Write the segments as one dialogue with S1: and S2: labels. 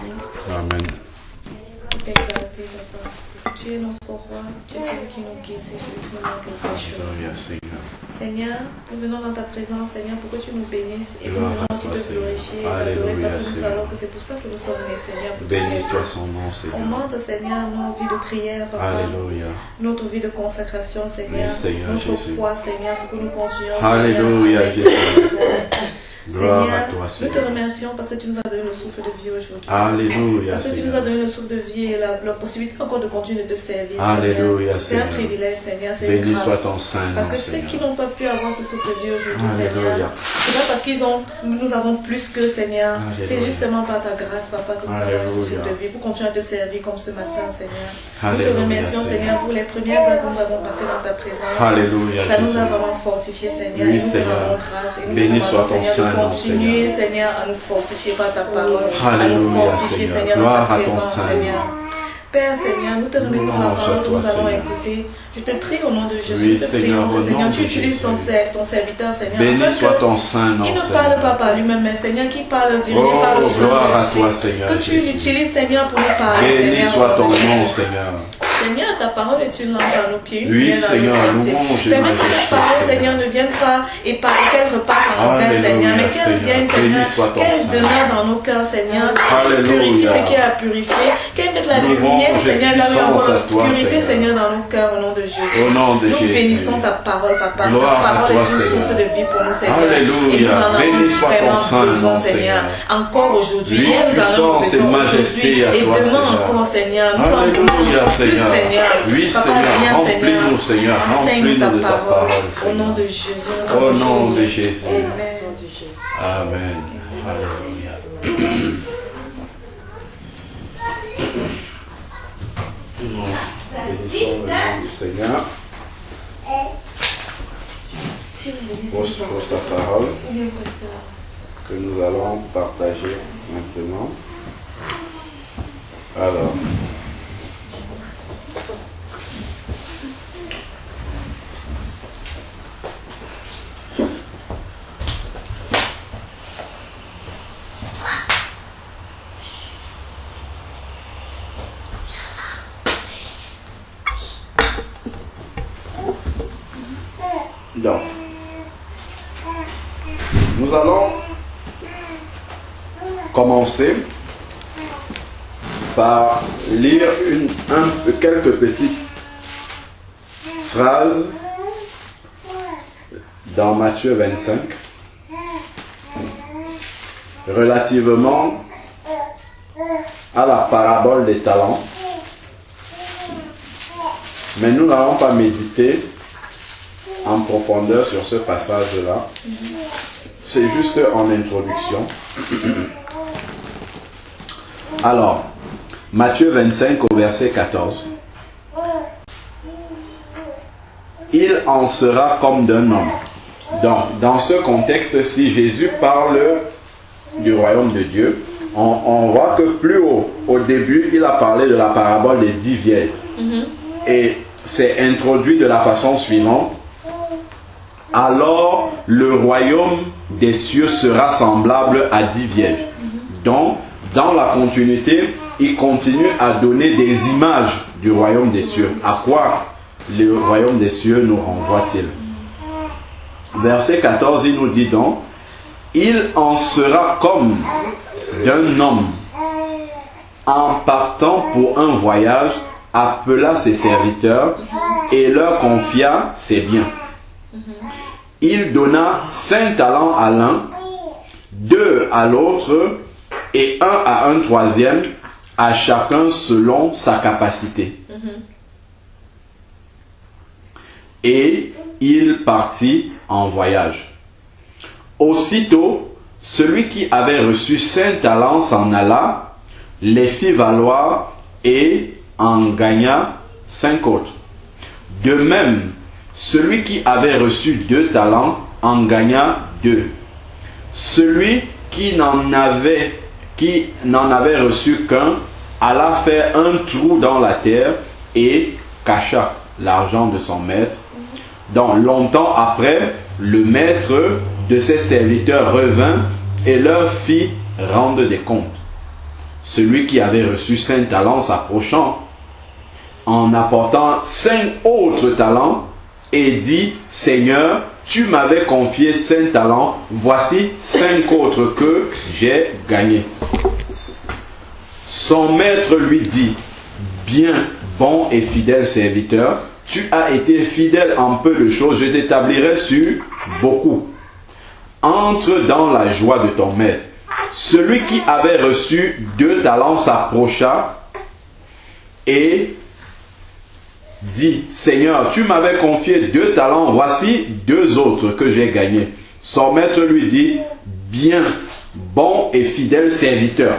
S1: Amen.
S2: Exalté, Papa. Tu es notre roi, tu es celui qui nous guide, c'est celui qui nous montre le vrai chemin.
S1: Alléluia, Seigneur.
S2: Seigneur, nous venons dans ta présence, Seigneur, pour que tu nous bénisses et nous
S1: Gloire
S2: venons
S1: à
S2: aussi
S1: toi,
S2: te
S1: Seigneur.
S2: glorifier et
S1: Alléluia,
S2: adorer parce que nous
S1: Seigneur.
S2: savons que c'est pour ça que nous sommes nés, Seigneur. Pour te
S1: Bénis-toi
S2: servir.
S1: son nom, Seigneur.
S2: Augmente, Seigneur, nos vies de prière, Papa.
S1: Alléluia.
S2: Notre vie de consacration, Seigneur.
S1: Oui, Seigneur
S2: Notre
S1: Jésus.
S2: foi, Seigneur, pour que nous continuions.
S1: Alléluia,
S2: Seigneur,
S1: Jésus. Gloire à
S2: Seigneur,
S1: toi,
S2: nous
S1: Seigneur.
S2: te remercions parce que tu nous as donné le souffle de vie aujourd'hui.
S1: Alléluia,
S2: Parce que tu nous as
S1: Seigneur.
S2: donné le souffle de vie et la possibilité encore de continuer de te servir.
S1: Alléluia,
S2: Seigneur. C'est un
S1: Seigneur.
S2: privilège, Seigneur. C'est une
S1: Béni
S2: grâce.
S1: soit ton saint
S2: Parce
S1: nom,
S2: que ceux
S1: Seigneur.
S2: qui n'ont pas pu avoir ce souffle de vie aujourd'hui,
S1: Alléluia.
S2: Seigneur, c'est pas parce nous avons plus que Seigneur.
S1: Alléluia.
S2: C'est justement par ta grâce, Papa, que nous avons ce
S1: Alléluia.
S2: souffle de vie pour continuer à te servir comme ce matin, Seigneur. Nous
S1: Alléluia,
S2: te remercions, Seigneur, pour les premières heures que nous avons passées dans ta présence.
S1: Alléluia,
S2: Ça nous a
S1: Jésus.
S2: vraiment fortifié, Seigneur.
S1: Oui,
S2: Et nous te
S1: Seigneur.
S2: rendons grâce. Et nous
S1: Béni
S2: te
S1: soit
S2: demandons,
S1: ton
S2: Seigneur,
S1: saint
S2: de
S1: nom,
S2: continuer, Seigneur, à nous fortifier par ta parole. À nous
S1: Alléluia,
S2: fortifier,
S1: Seigneur.
S2: Seigneur, dans
S1: Gloire
S2: ta
S1: à ton
S2: présence,
S1: saint
S2: Seigneur.
S1: nom.
S2: Père, Seigneur, nous te remettons la
S1: Louange à
S2: parole que
S1: toi,
S2: nous allons
S1: Seigneur.
S2: écouter. Je te prie au nom de Jésus.
S1: Oui,
S2: Je te prie
S1: Seigneur,
S2: au nom
S1: au
S2: de
S1: nom
S2: Seigneur.
S1: de
S2: Tu utilises ton serviteur, Seigneur.
S1: Béni
S2: afin
S1: soit
S2: que
S1: ton saint nom,
S2: il ne
S1: Seigneur.
S2: parle pas par lui-même, mais Seigneur, qui parle direct,
S1: Oh,
S2: par le
S1: gloire à toi,
S2: Saint-Esprit.
S1: Seigneur
S2: Que tu
S1: Jésus.
S2: l'utilises, Seigneur, pour nous parler,
S1: Béni
S2: Seigneur.
S1: soit ton
S2: au nom de
S1: nom,
S2: Jésus.
S1: Seigneur.
S2: Seigneur, ta parole est une lampe à nos pieds, une
S1: Oui,
S2: lumière dans
S1: Seigneur,
S2: nos sentiers.
S1: louange et
S2: Permets que
S1: majesté,
S2: cette parole,
S1: Seigneur.
S2: Seigneur, ne vienne pas et qu'elle reparte en envers,
S1: Alléluia,
S2: Seigneur, mais qu'elle
S1: Seigneur.
S2: vienne,
S1: Béni
S2: Seigneur,
S1: soit ton
S2: qu'elle
S1: Saint.
S2: demeure dans nos cœurs, Seigneur.
S1: Alléluia.
S2: Purifie ce qui est à purifier, qu'elle mette la
S1: Louange
S2: lumière,
S1: et
S2: Seigneur, là où il y a encore
S1: puissance à toi,
S2: l'obscurité,
S1: Seigneur.
S2: Seigneur, dans nos cœurs, au nom de Jésus.
S1: Au nom de
S2: Nous
S1: Jésus.
S2: bénissons ta parole, Papa.
S1: Gloire
S2: Ta
S1: à
S2: parole
S1: toi,
S2: est une
S1: Seigneur.
S2: source de vie pour nous, Seigneur.
S1: Alléluia.
S2: Et nous en avons
S1: Béni soit ton
S2: vraiment
S1: saint
S2: besoin,
S1: nom,
S2: Seigneur.
S1: Seigneur.
S2: Encore aujourd'hui,
S1: Oui,
S2: nous en avons
S1: puissance et
S2: besoin
S1: majesté
S2: aujourd'hui
S1: à
S2: et
S1: toi,
S2: demain
S1: Seigneur.
S2: encore, Seigneur. Nous en
S1: Alléluia,
S2: demandons plus,
S1: Seigneur.
S2: Seigneur.
S1: Oui,
S2: Papa,
S1: Seigneur,
S2: viens,
S1: remplis-nous, Seigneur.
S2: Enseigne-nous ta
S1: Remplis-nous de ta
S2: parole.
S1: parole,
S2: Au nom
S1: Seigneur.
S2: de Jésus.
S1: Au nom de Jésus.
S2: Amen.
S1: Amen. Alléluia. Bénissons le nom du Seigneur
S2: Si vous venez,
S1: pour
S2: c'est bon.
S1: sa parole
S2: Ou bien vous restez là.
S1: que nous allons partager maintenant. Alors, donc, nous allons commencer par lire quelques petites phrases dans Matthieu 25 relativement à la parabole des talents. Mais nous n'allons pas méditer en profondeur sur ce passage-là. C'est juste en introduction. Alors, Matthieu 25 au verset 14. Il en sera comme d'un homme. Donc, dans ce contexte-ci, Jésus parle du royaume de Dieu. On voit que plus haut, au début, il a parlé de la parabole des 10 vierges. Et c'est introduit de la façon suivante. Alors, le royaume des cieux sera semblable à 10 vierges. Donc, dans la continuité, il continue à donner des images du royaume des cieux. À quoi le royaume des cieux nous renvoie-t-il? Verset 14, il nous dit donc, il en sera comme d'un homme en partant pour un voyage, appela ses serviteurs et leur confia ses biens. Il donna 5 talents à l'un, 2 à l'autre et 1 à un troisième, à chacun selon sa capacité. Et il partit en voyage. Aussitôt, celui qui avait reçu 5 talents s'en alla, les fit valoir et en gagna 5 autres. De même, celui qui avait reçu 2 talents en gagna 2. Celui qui n'en avait reçu qu'un alla faire un trou dans la terre et cacha l'argent de son maître. Donc longtemps après, le maître de ses serviteurs revint et leur fit rendre des comptes. celui qui avait reçu 5 talents s'approchant, en apportant 5 autres talents, et dit, Seigneur, tu m'avais confié 5 talents, voici 5 autres que j'ai gagnés. Son maître lui dit, bien, bon et fidèle serviteur, tu as été fidèle en peu de choses, je t'établirai sur beaucoup. Entre dans la joie de ton maître. Celui qui avait reçu 2 talents s'approcha et dit, Seigneur, tu m'avais confié 2 talents, voici 2 autres que j'ai gagnés. Son maître lui dit, bien, bon et fidèle serviteur.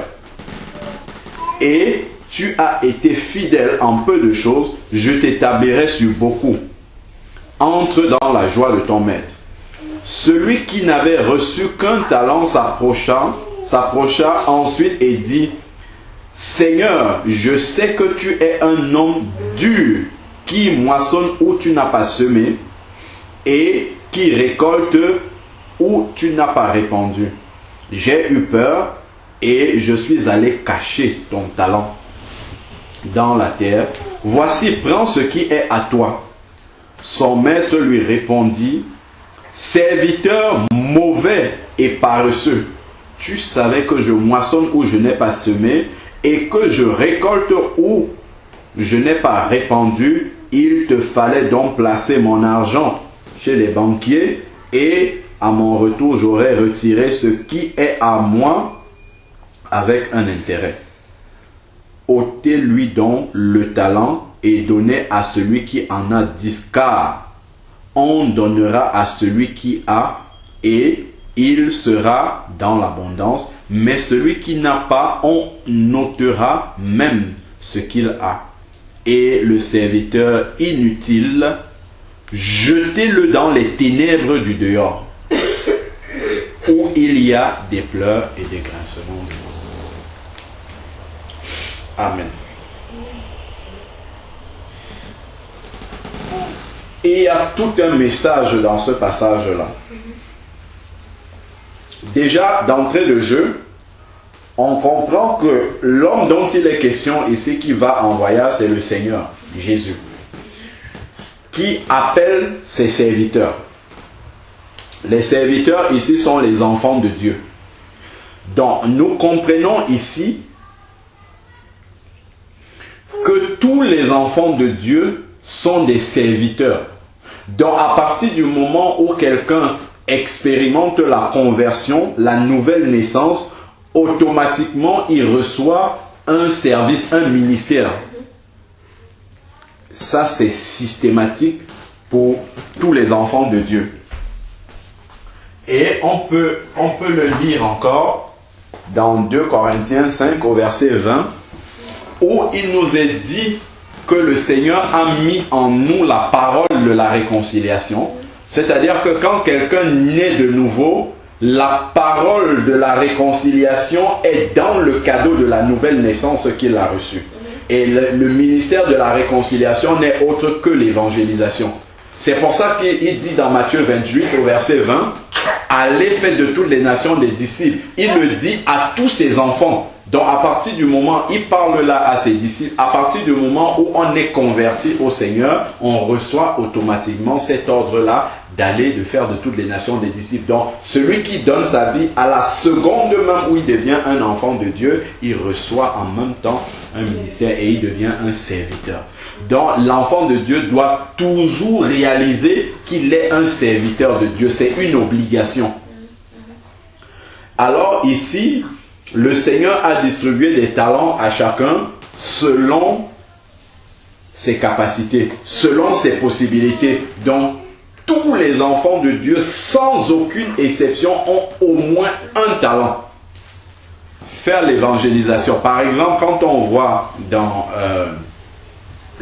S1: Et tu as été fidèle en peu de choses, je t'établirai sur beaucoup. Entre dans la joie de ton maître. Celui qui n'avait reçu qu'un talent s'approcha ensuite et dit, Seigneur, je sais que tu es un homme dur, qui moissonne où tu n'as pas semé, et qui récolte où tu n'as pas répandu. J'ai eu peur, et je suis allé cacher ton talent dans la terre. Voici, prends ce qui est à toi. Son maître lui répondit, serviteur mauvais et paresseux, tu savais que je moissonne où je n'ai pas semé et que je récolte où je n'ai pas répandu. Il te fallait donc placer mon argent chez les banquiers et à mon retour j'aurais retiré ce qui est à moi avec un intérêt. Ôtez-lui donc le talent et donnez à celui qui en a 10, car on donnera à celui qui a et il sera dans l'abondance, mais celui qui n'a pas, on ôtera même ce qu'il a. Et le serviteur inutile, jetez-le dans les ténèbres du dehors, où il y a des pleurs et des grincements. Amen. Et il y a tout un message dans ce passage-là. Déjà, d'entrée de jeu, on comprend que l'homme dont il est question ici qui va en voyage, c'est le Seigneur, Jésus, qui appelle ses serviteurs. Les serviteurs ici sont les enfants de Dieu. Donc, nous comprenons ici que tous les enfants de Dieu sont des serviteurs. Donc, à partir du moment où quelqu'un expérimente la conversion, la nouvelle naissance, automatiquement, il reçoit un service, un ministère. Ça, c'est systématique pour tous les enfants de Dieu. Et on peut le lire encore dans 2 Corinthiens 5 au verset 20, où il nous est dit que le Seigneur a mis en nous la parole de la réconciliation. C'est-à-dire que quand quelqu'un naît de nouveau, la parole de la réconciliation est dans le cadeau de la nouvelle naissance qu'il a reçue. Et le ministère de la réconciliation n'est autre que l'évangélisation. C'est pour ça qu'il dit dans Matthieu 28 au verset 20, « Allez, faites de toutes les nations des disciples ». Il le dit à tous ses enfants. Donc à partir du moment, il parle là à ses disciples, à partir du moment où on est converti au Seigneur, on reçoit automatiquement cet ordre-là d'aller, de faire de toutes les nations des disciples. Donc celui qui donne sa vie à la seconde même où il devient un enfant de Dieu, il reçoit en même temps un ministère et il devient un serviteur. Donc l'enfant de Dieu doit toujours réaliser qu'il est un serviteur de Dieu. C'est une obligation. Alors ici, le Seigneur a distribué des talents à chacun selon ses capacités, selon ses possibilités. Donc, tous les enfants de Dieu, sans aucune exception, ont au moins un talent. Faire l'évangélisation. Par exemple, quand on voit dans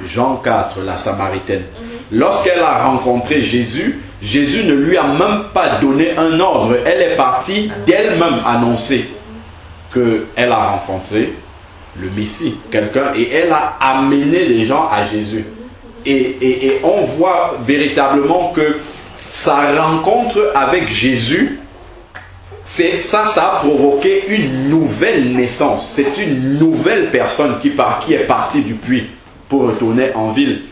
S1: Jean 4, la Samaritaine, lorsqu'elle a rencontré Jésus, Jésus ne lui a même pas donné un ordre. Elle est partie d'elle-même annoncer qu'elle a rencontré le Messie, quelqu'un, et elle a amené les gens à Jésus. Et on voit véritablement que sa rencontre avec Jésus ça a provoqué une nouvelle naissance. C'est une nouvelle personne qui est partie du puits pour retourner en ville.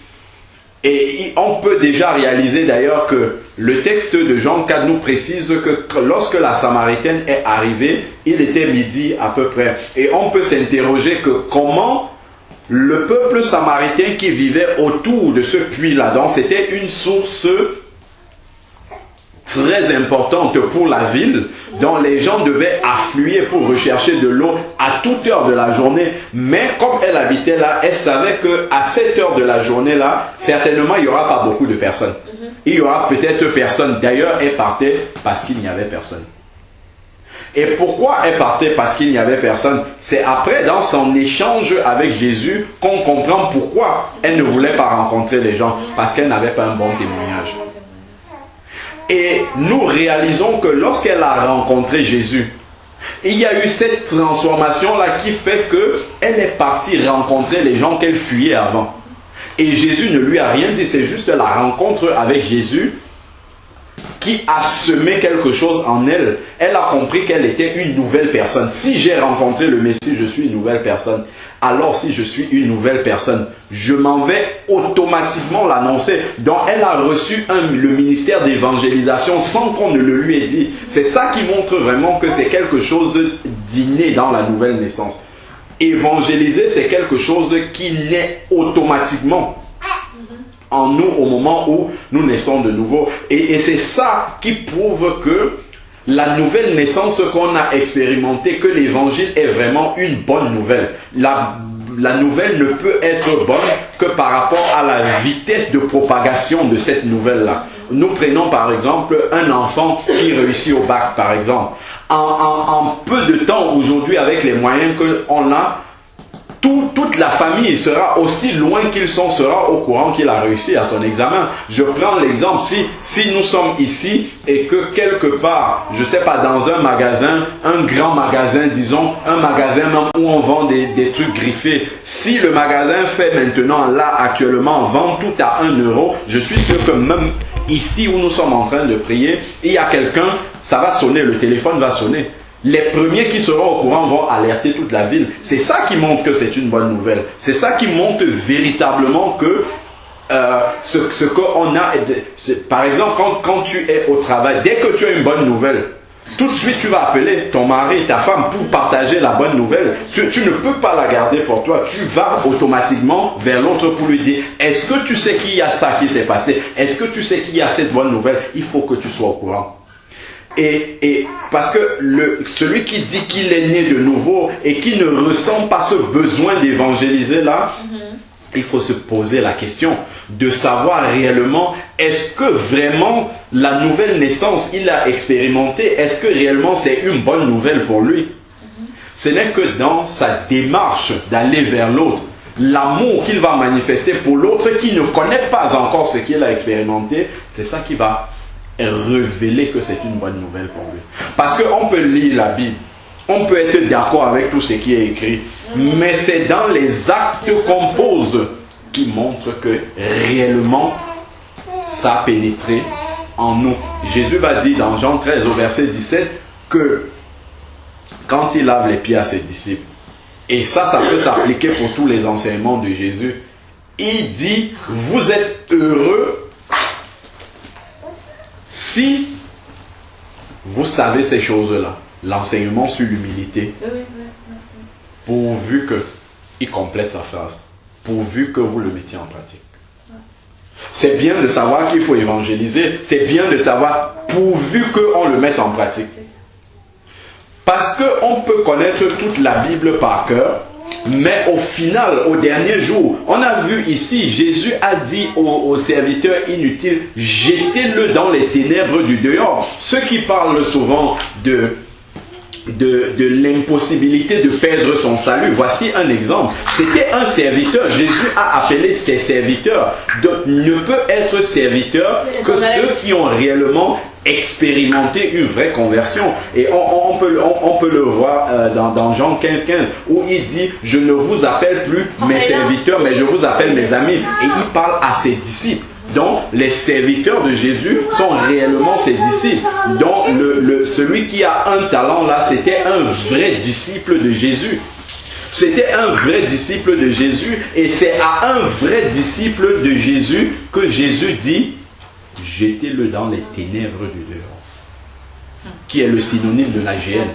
S1: Et on peut déjà réaliser d'ailleurs que le texte de Jean 4 nous précise que lorsque la Samaritaine est arrivée, il était midi à peu près. Et on peut s'interroger que comment le peuple samaritain qui vivait autour de ce puits-là, donc c'était une source très importante pour la ville, dont les gens devaient affluer pour rechercher de l'eau à toute heure de la journée. Mais comme elle habitait là, elle savait qu'à cette heure de la journée là, certainement il n'y aura pas beaucoup de personnes. Il y aura peut-être personne. D'ailleurs, elle partait parce qu'il n'y avait personne. Et pourquoi elle partait parce qu'il n'y avait personne? C'est après, dans son échange avec Jésus, qu'on comprend pourquoi elle ne voulait pas rencontrer les gens. Parce qu'elle n'avait pas un bon témoignage. Et nous réalisons que lorsqu'elle a rencontré Jésus, il y a eu cette transformation-là qui fait qu'elle est partie rencontrer les gens qu'elle fuyait avant. Et Jésus ne lui a rien dit, c'est juste la rencontre avec Jésus qui a semé quelque chose en elle. Elle a compris qu'elle était une nouvelle personne. Si j'ai rencontré le Messie, je suis une nouvelle personne. Alors si je suis une nouvelle personne, je m'en vais automatiquement l'annoncer. Donc elle a reçu le ministère d'évangélisation sans qu'on ne le lui ait dit. C'est ça qui montre vraiment que c'est quelque chose d'inné dans la nouvelle naissance. Évangéliser, c'est quelque chose qui naît automatiquement en nous au moment où nous naissons de nouveau. Et c'est ça qui prouve que la nouvelle naissance qu'on a expérimentée, que l'évangile est vraiment une bonne nouvelle. La nouvelle ne peut être bonne que par rapport à la vitesse de propagation de cette nouvelle-là. Nous prenons par exemple un enfant qui réussit au bac, par exemple. En peu de temps aujourd'hui, avec les moyens qu'on a, toute la famille sera aussi loin qu'ils sont, sera au courant qu'il a réussi à son examen. Je prends l'exemple, si nous sommes ici et que quelque part, je ne sais pas, dans un magasin, un grand magasin, disons, un magasin même où on vend des trucs griffés, si le magasin fait maintenant, là, actuellement, vend tout à 1 euro, je suis sûr que même ici où nous sommes en train de prier, il y a quelqu'un, ça va sonner, le téléphone va sonner. Les premiers qui seront au courant vont alerter toute la ville. C'est ça qui montre que c'est une bonne nouvelle. C'est ça qui montre véritablement que ce qu'on a... Par exemple, quand tu es au travail, dès que tu as une bonne nouvelle, tout de suite tu vas appeler ton mari, ta femme pour partager la bonne nouvelle. Tu ne peux pas la garder pour toi. Tu vas automatiquement vers l'autre pour lui dire, est-ce que tu sais qu'il y a ça qui s'est passé? Est-ce que tu sais qu'il y a cette bonne nouvelle? Il faut que tu sois au courant. Et parce que celui qui dit qu'il est né de nouveau et qui ne ressent pas ce besoin d'évangéliser là, il faut se poser la question de savoir réellement, est-ce que vraiment la nouvelle naissance il a expérimenté, est-ce que réellement c'est une bonne nouvelle pour lui? Ce n'est que dans sa démarche d'aller vers l'autre, l'amour qu'il va manifester pour l'autre qui ne connaît pas encore ce qu'il a expérimenté, c'est ça qui va révéler que c'est une bonne nouvelle pour lui. Parce qu'on peut lire la Bible, on peut être d'accord avec tout ce qui est écrit, mais c'est dans les actes qu'on pose qui montrent que réellement ça a pénétré en nous. Jésus va dire dans Jean 13 au verset 17 que quand il lave les pieds à ses disciples, et ça peut s'appliquer pour tous les enseignements de Jésus, il dit, vous êtes heureux si vous savez ces choses-là, l'enseignement sur l'humilité, pourvu que, il complète sa phrase, pourvu que vous le mettiez en pratique. C'est bien de savoir qu'il faut évangéliser, c'est bien de savoir pourvu qu'on le mette en pratique. Parce qu'on peut connaître toute la Bible par cœur, mais au final, au dernier jour, on a vu ici, Jésus a dit aux serviteurs inutiles, jetez-le dans les ténèbres du dehors. Ceux qui parlent souvent de l'impossibilité de perdre son salut. Voici un exemple. C'était un serviteur. Jésus a appelé ses serviteurs. Donc, ne peut être serviteur que ceux qui ont réellement expérimenter une vraie conversion. Et on peut le voir dans Jean 15, 15, où il dit, je ne vous appelle plus mes serviteurs, mais je vous appelle mes amis. Et il parle à ses disciples. Donc, les serviteurs de Jésus sont réellement ses disciples. Donc, celui qui a un talent là, c'était un vrai disciple de Jésus. C'était un vrai disciple de Jésus. Et c'est à un vrai disciple de Jésus que Jésus dit, jetez-le dans les ténèbres du dehors. Qui est le synonyme de la géhenne,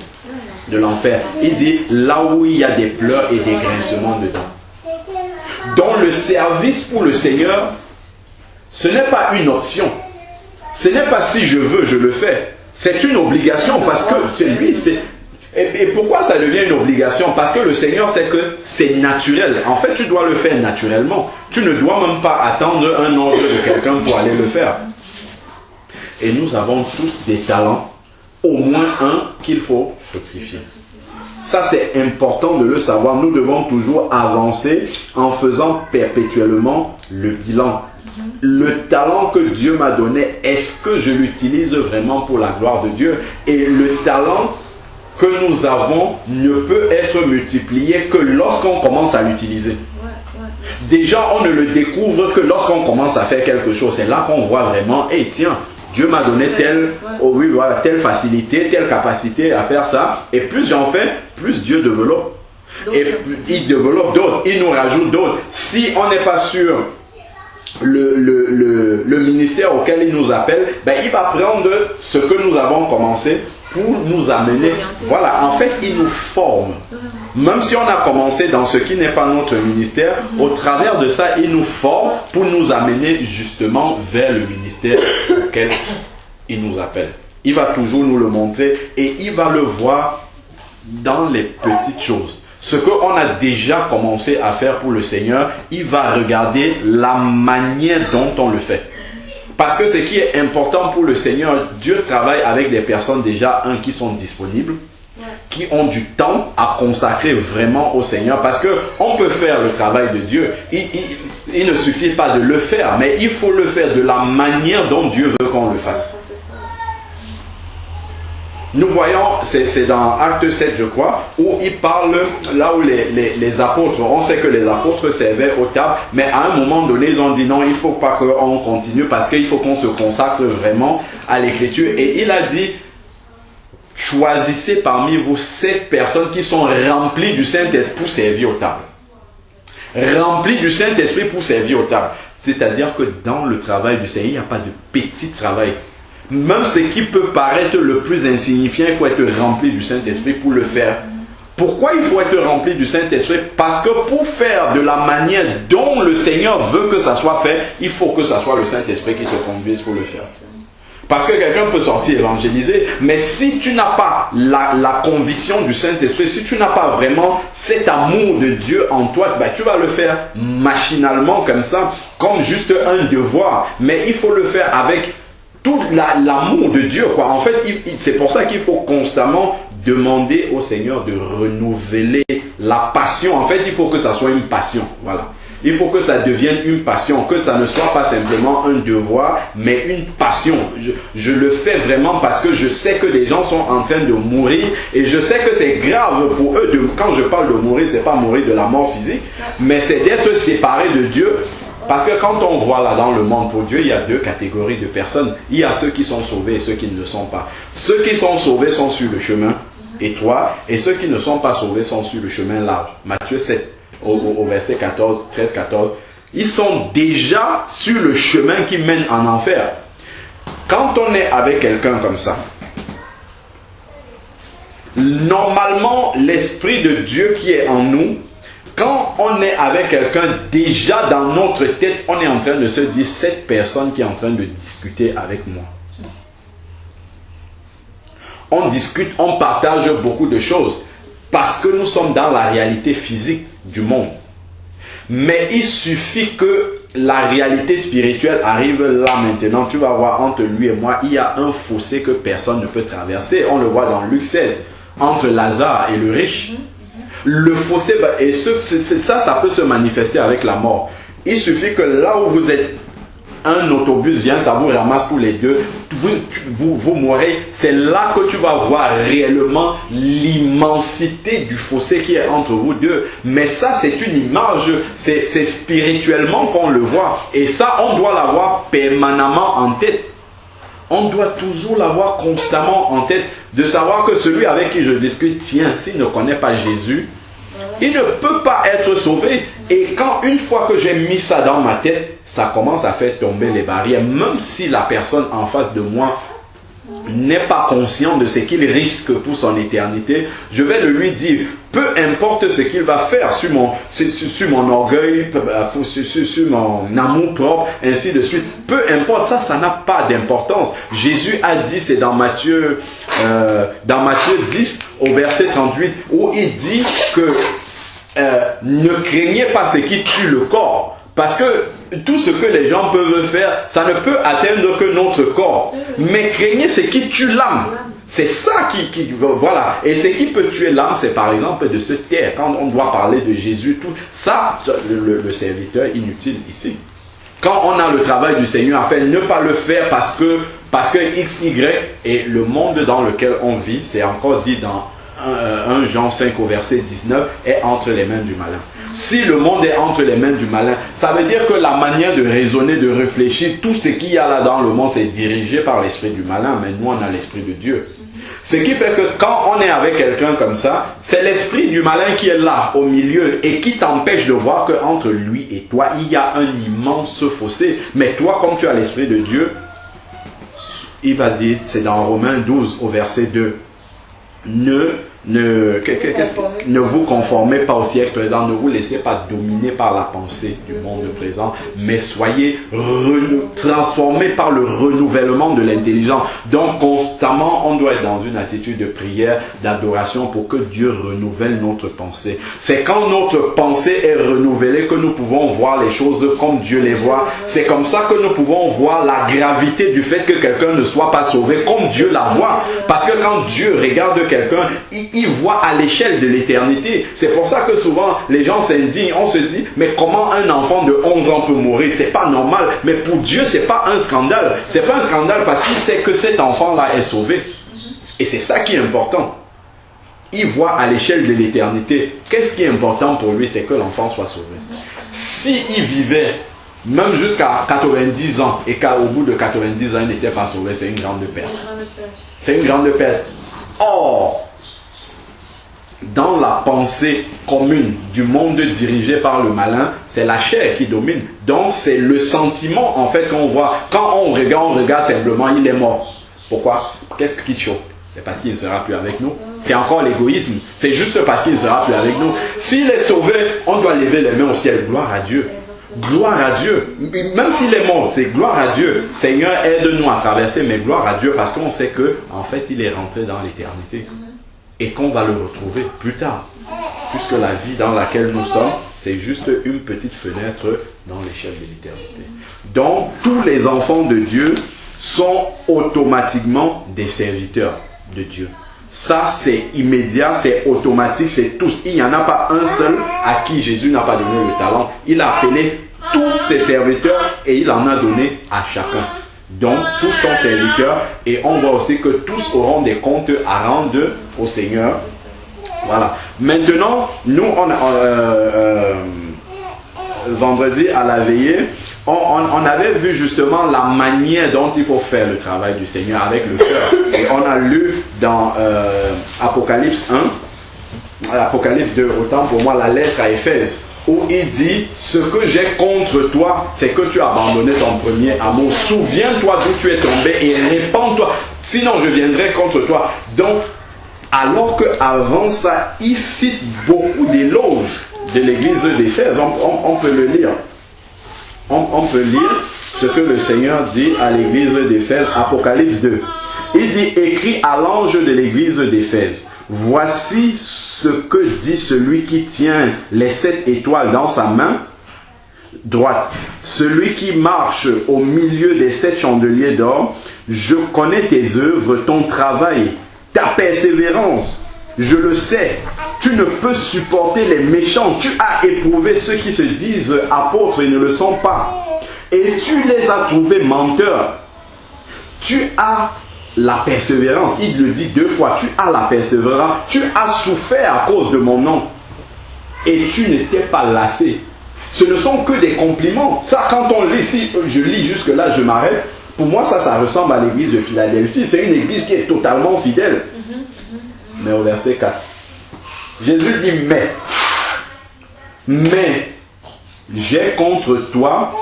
S1: de l'enfer. Il dit, là où il y a des pleurs et des grincements dedans. Donc, le service pour le Seigneur, ce n'est pas une option. Ce n'est pas si je veux, je le fais. C'est une obligation parce que c'est lui. Et pourquoi ça devient une obligation? Parce que le Seigneur sait que c'est naturel. En fait, tu dois le faire naturellement. Tu ne dois même pas attendre un ordre de quelqu'un pour aller le faire. Et nous avons tous des talents, au moins un qu'il faut fructifier. Ça, c'est important de le savoir. Nous devons toujours avancer en faisant perpétuellement le bilan. Le talent que Dieu m'a donné, est-ce que je l'utilise vraiment pour la gloire de Dieu? Et le talent que nous avons ne peut être multiplié que lorsqu'on commence à l'utiliser. Déjà, on ne le découvre que lorsqu'on commence à faire quelque chose. C'est là qu'on voit vraiment, tiens, Dieu m'a donné telle facilité, telle capacité à faire ça. Et plus j'en fais, plus Dieu développe. Et il développe d'autres, il nous rajoute d'autres. Si on n'est pas sûr le ministère auquel il nous appelle, il va prendre ce que nous avons commencé pour nous amener. Voilà, en fait, il nous forme. Même si on a commencé dans ce qui n'est pas notre ministère, au travers de ça, il nous forme pour nous amener justement vers le ministère auquel il nous appelle. Il va toujours nous le montrer et il va le voir dans les petites choses. Ce qu'on a déjà commencé à faire pour le Seigneur, il va regarder la manière dont on le fait. Parce que ce qui est important pour le Seigneur, Dieu travaille avec des personnes déjà, qui sont disponibles, qui ont du temps à consacrer vraiment au Seigneur. Parce qu'on peut faire le travail de Dieu. Il ne suffit pas de le faire, mais il faut le faire de la manière dont Dieu veut qu'on le fasse. Nous voyons, c'est dans Acte 7, je crois, où il parle, là où les apôtres, on sait que les apôtres servaient aux tables, mais à un moment donné, ils ont dit non, il ne faut pas qu'on continue parce qu'il faut qu'on se consacre vraiment à l'écriture. Et il a dit, choisissez parmi vous 7 personnes qui sont remplies du Saint-Esprit pour servir aux tables. Remplies du Saint-Esprit pour servir aux tables. C'est-à-dire que dans le travail du Seigneur, il n'y a pas de petit travail. Même ce qui peut paraître le plus insignifiant, il faut être rempli du Saint-Esprit pour le faire. Pourquoi il faut être rempli du Saint-Esprit? Parce que pour faire de la manière dont le Seigneur veut que ça soit fait, il faut que ça soit le Saint-Esprit qui te conduise pour le faire. Parce que quelqu'un peut sortir évangéliser, mais si tu n'as pas la conviction du Saint-Esprit, si tu n'as pas vraiment cet amour de Dieu en toi, tu vas le faire machinalement comme ça, comme juste un devoir. Mais il faut le faire avec tout l'amour de Dieu, quoi. En fait, c'est pour ça qu'il faut constamment demander au Seigneur de renouveler la passion. En fait, il faut que ça soit une passion. Voilà. Il faut que ça devienne une passion, que ça ne soit pas simplement un devoir, mais une passion. Je le fais vraiment parce que je sais que les gens sont en train de mourir et je sais que c'est grave pour eux. Quand je parle de mourir, c'est pas mourir de la mort physique, mais c'est d'être séparé de Dieu. Parce que quand on voit là dans le monde, pour Dieu, il y a 2 catégories de personnes. Il y a ceux qui sont sauvés et ceux qui ne le sont pas. Ceux qui sont sauvés sont sur le chemin étroit et ceux qui ne sont pas sauvés sont sur le chemin large. Matthieu 7, au verset 13-14. Ils sont déjà sur le chemin qui mène en enfer. Quand on est avec quelqu'un comme ça, normalement, l'Esprit de Dieu qui est en nous, quand on est avec quelqu'un, déjà dans notre tête, on est en train de se dire, cette personne qui est en train de discuter avec moi. On discute, on partage beaucoup de choses, parce que nous sommes dans la réalité physique du monde. Mais il suffit que la réalité spirituelle arrive là maintenant. Tu vas voir, entre lui et moi, il y a un fossé que personne ne peut traverser. On le voit dans Luc 16, entre Lazare et le riche. Le fossé, et ça peut se manifester avec la mort. Il suffit que là où vous êtes, un autobus vient, ça vous ramasse tous les deux, vous mourrez. C'est là que tu vas voir réellement l'immensité du fossé qui est entre vous deux. Mais ça, c'est une image, c'est spirituellement qu'on le voit. Et ça, on doit l'avoir permanemment en tête. On doit toujours l'avoir constamment en tête, de savoir que celui avec qui je discute, tiens, s'il ne connaît pas Jésus, il ne peut pas être sauvé. Et quand une fois que j'ai mis ça dans ma tête, ça commence à faire tomber les barrières. Même si la personne en face de moi n'est pas conscient de ce qu'il risque pour son éternité, je vais le lui dire. Peu importe ce qu'il va faire sur mon orgueil, sur mon amour propre, ainsi de suite. Peu importe, ça n'a pas d'importance. Jésus a dit, c'est dans Matthieu 10, au verset 38, où il dit que ne craignez pas ce qui tue le corps. Parce que tout ce que les gens peuvent faire, ça ne peut atteindre que notre corps. Mais craignez ce qui tue l'âme. C'est ça voilà. Et ce qui peut tuer l'âme, c'est par exemple de se taire. Quand on doit parler de Jésus, tout ça, le serviteur inutile ici. Quand on a le travail du Seigneur à faire, ne pas le faire parce que X, Y, et le monde dans lequel on vit, c'est encore dit dans 1 Jean 5 au verset 19, est entre les mains du malin. Si le monde est entre les mains du malin, ça veut dire que la manière de raisonner, de réfléchir, tout ce qu'il y a là dans le monde, c'est dirigé par l'esprit du malin, mais nous on a l'esprit de Dieu. Ce qui fait que quand on est avec quelqu'un comme ça, c'est l'esprit du malin qui est là, au milieu, et qui t'empêche de voir qu'entre lui et toi, il y a un immense fossé. Mais toi, comme tu as l'esprit de Dieu, il va dire, c'est dans Romains 12 au verset 2, ne vous conformez pas au siècle présent, ne vous laissez pas dominer par la pensée du monde présent, mais soyez transformés par le renouvellement de l'intelligence. Donc constamment, on doit être dans une attitude de prière, d'adoration pour que Dieu renouvelle notre pensée. C'est quand notre pensée est renouvelée que nous pouvons voir les choses comme Dieu les voit. C'est comme ça que nous pouvons voir la gravité du fait que quelqu'un ne soit pas sauvé comme Dieu la voit. Parce que quand Dieu regarde quelqu'un, il voit à l'échelle de l'éternité. C'est pour ça que souvent les gens s'indignent. On se dit, mais comment un enfant de 11 ans peut mourir? C'est pas normal. Mais pour Dieu, c'est pas un scandale. C'est pas un scandale parce qu'il sait que cet enfant-là est sauvé. Et c'est ça qui est important. Il voit à l'échelle de l'éternité. Qu'est-ce qui est important pour lui? C'est que l'enfant soit sauvé. S'il vivait même jusqu'à 90 ans et qu'au bout de 90 ans, il n'était pas sauvé, c'est une grande perte. C'est une grande perte. Or, dans la pensée commune du monde dirigé par le malin, c'est la chair qui domine. Donc c'est le sentiment en fait qu'on voit. Quand on regarde simplement, il est mort. Pourquoi? Qu'est-ce qui choque? C'est parce qu'il ne sera plus avec nous. C'est encore l'égoïsme. C'est juste parce qu'il ne sera plus avec nous. S'il est sauvé, on doit lever les mains au ciel. Gloire à Dieu. Gloire à Dieu. Même s'il est mort, c'est gloire à Dieu. Seigneur, aide-nous à traverser, mais gloire à Dieu parce qu'on sait que en fait il est rentré dans l'éternité. Et qu'on va le retrouver plus tard. Puisque la vie dans laquelle nous sommes, c'est juste une petite fenêtre dans l'échelle de l'éternité. Donc, tous les enfants de Dieu sont automatiquement des serviteurs de Dieu. Ça, c'est immédiat, c'est automatique, c'est tous. Il n'y en a pas un seul à qui Jésus n'a pas donné le talent. Il a appelé tous ses serviteurs et il en a donné à chacun. Donc, tous sont serviteurs et on voit aussi que tous auront des comptes à rendre au Seigneur. Voilà. Maintenant, nous, vendredi à la veillée, on avait vu justement la manière dont il faut faire le travail du Seigneur avec le cœur. Et on a lu dans Apocalypse 1, Apocalypse 2, autant pour moi la lettre à Éphèse, où il dit, ce que j'ai contre toi, c'est que tu as abandonné ton premier amour. Souviens-toi d'où tu es tombé et répands-toi. Sinon, je viendrai contre toi. Donc, alors qu'avant ça, il cite beaucoup d'éloges de l'église d'Éphèse. On peut le lire. On peut lire ce que le Seigneur dit à l'église d'Éphèse, Apocalypse 2. Il dit, écrit à l'ange de l'église d'Éphèse. Voici ce que dit celui qui tient les 7 étoiles dans sa main droite. Celui qui marche au milieu des 7 chandeliers d'or. Je connais tes œuvres, ton travail, ta persévérance. Je le sais. Tu ne peux supporter les méchants. Tu as éprouvé ceux qui se disent apôtres et ne le sont pas. et tu les as trouvés menteurs. Tu as la persévérance. Il le dit 2 fois. Tu as la persévérance. Tu as souffert à cause de mon nom. Et tu n'étais pas lassé. Ce ne sont que des compliments. Ça, quand on lit, si je lis jusque-là, je m'arrête. Pour moi, ça ressemble à l'église de Philadelphie. C'est une église qui est totalement fidèle. Mais au verset 4, Jésus dit, mais j'ai contre toi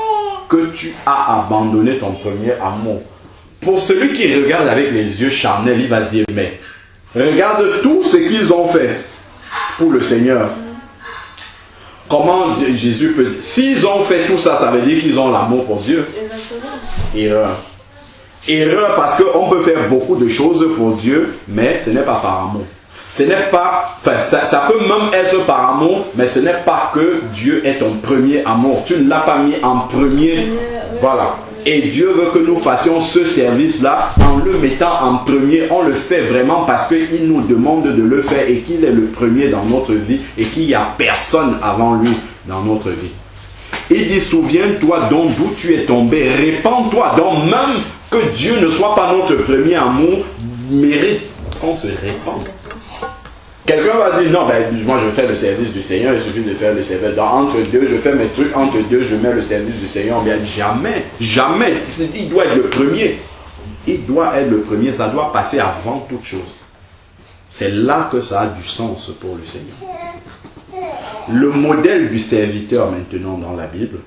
S1: que tu as abandonné ton premier amour. Pour celui qui regarde avec les yeux charnels, il va dire, mais regarde tout ce qu'ils ont fait pour le Seigneur. Comment Jésus peut dire, s'ils ont fait tout ça, ça veut dire qu'ils ont l'amour pour Dieu. Erreur. Erreur parce qu'on peut faire beaucoup de choses pour Dieu, mais ce n'est pas par amour. Ce n'est pas, enfin, ça peut même être par amour, mais ce n'est pas que Dieu est ton premier amour. Tu ne l'as pas mis en premier. Voilà. Et Dieu veut que nous fassions ce service-là en le mettant en premier. On le fait vraiment parce qu'il nous demande de le faire et qu'il est le premier dans notre vie et qu'il n'y a personne avant lui dans notre vie. Il dit, souviens-toi donc d'où tu es tombé, répands-toi donc, même que Dieu ne soit pas notre premier amour, mérite qu'on se répande. Quelqu'un va dire, non, moi je fais le service du Seigneur, il suffit de faire le service. Entre deux, je fais mes trucs, entre deux, je mets le service du Seigneur. Bien, jamais, jamais. Il doit être le premier. Il doit être le premier, ça doit passer avant toute chose. C'est là que ça a du sens pour le Seigneur. Le modèle du serviteur maintenant dans la Bible.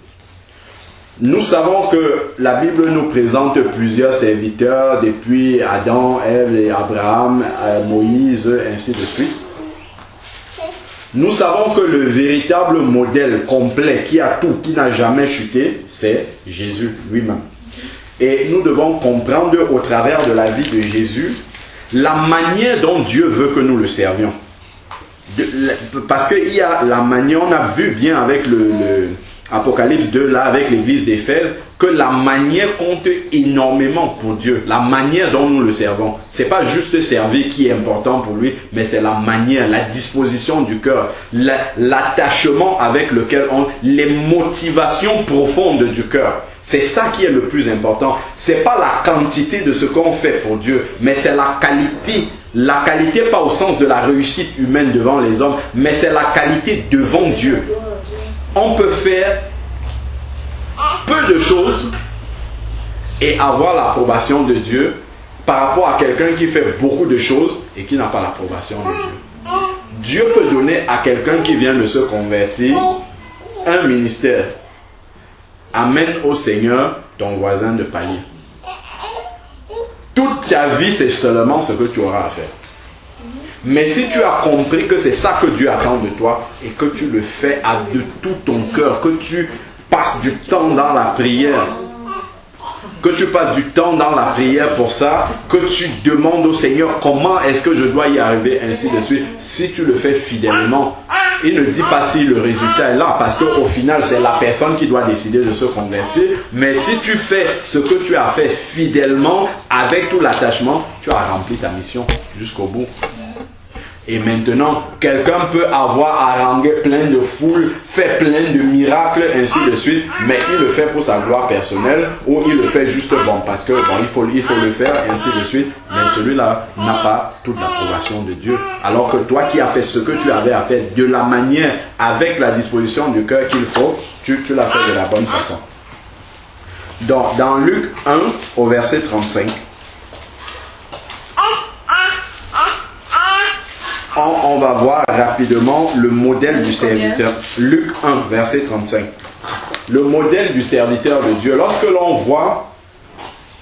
S1: Nous savons que la Bible nous présente plusieurs serviteurs depuis Adam, Ève et Abraham, Moïse, ainsi de suite. Nous savons que le véritable modèle complet qui a tout, qui n'a jamais chuté, c'est Jésus lui-même. Et nous devons comprendre au travers de la vie de Jésus la manière dont Dieu veut que nous le servions. Parce qu'il y a la manière, on a vu bien avec le Apocalypse 2, là, avec l'église d'Éphèse, que la manière compte énormément pour Dieu. La manière dont nous le servons. C'est pas juste servir qui est important pour lui, mais c'est la manière, la disposition du cœur, l'attachement avec lequel les motivations profondes du cœur. C'est ça qui est le plus important. C'est pas la quantité de ce qu'on fait pour Dieu, mais c'est la qualité. La qualité pas au sens de la réussite humaine devant les hommes, mais c'est la qualité devant Dieu. On peut faire peu de choses et avoir l'approbation de Dieu par rapport à quelqu'un qui fait beaucoup de choses et qui n'a pas l'approbation de Dieu. Dieu peut donner à quelqu'un qui vient de se convertir un ministère. Amène au Seigneur ton voisin de palier. Toute ta vie, c'est seulement ce que tu auras à faire. Mais si tu as compris que c'est ça que Dieu attend de toi et que tu le fais de tout ton cœur, que tu passes du temps dans la prière, pour ça, que tu demandes au Seigneur comment est-ce que je dois y arriver, ainsi de suite, si tu le fais fidèlement, il ne dit pas si le résultat est là, parce qu'au final c'est la personne qui doit décider de se convertir, mais si tu fais ce que tu as fait fidèlement, avec tout l'attachement, tu as rempli ta mission jusqu'au bout. Et maintenant, quelqu'un peut avoir harangué plein de foules, fait plein de miracles, ainsi de suite, mais il le fait pour sa gloire personnelle, ou il le fait juste parce que il faut le faire, ainsi de suite, mais celui-là n'a pas toute l'approbation de Dieu. Alors que toi qui as fait ce que tu avais à faire de la manière, avec la disposition du cœur qu'il faut, tu l'as fait de la bonne façon. Dans Luc 1, au verset 35, on va voir rapidement le modèle du serviteur. Luc 1, verset 35. Le modèle du serviteur de Dieu. Lorsque l'on voit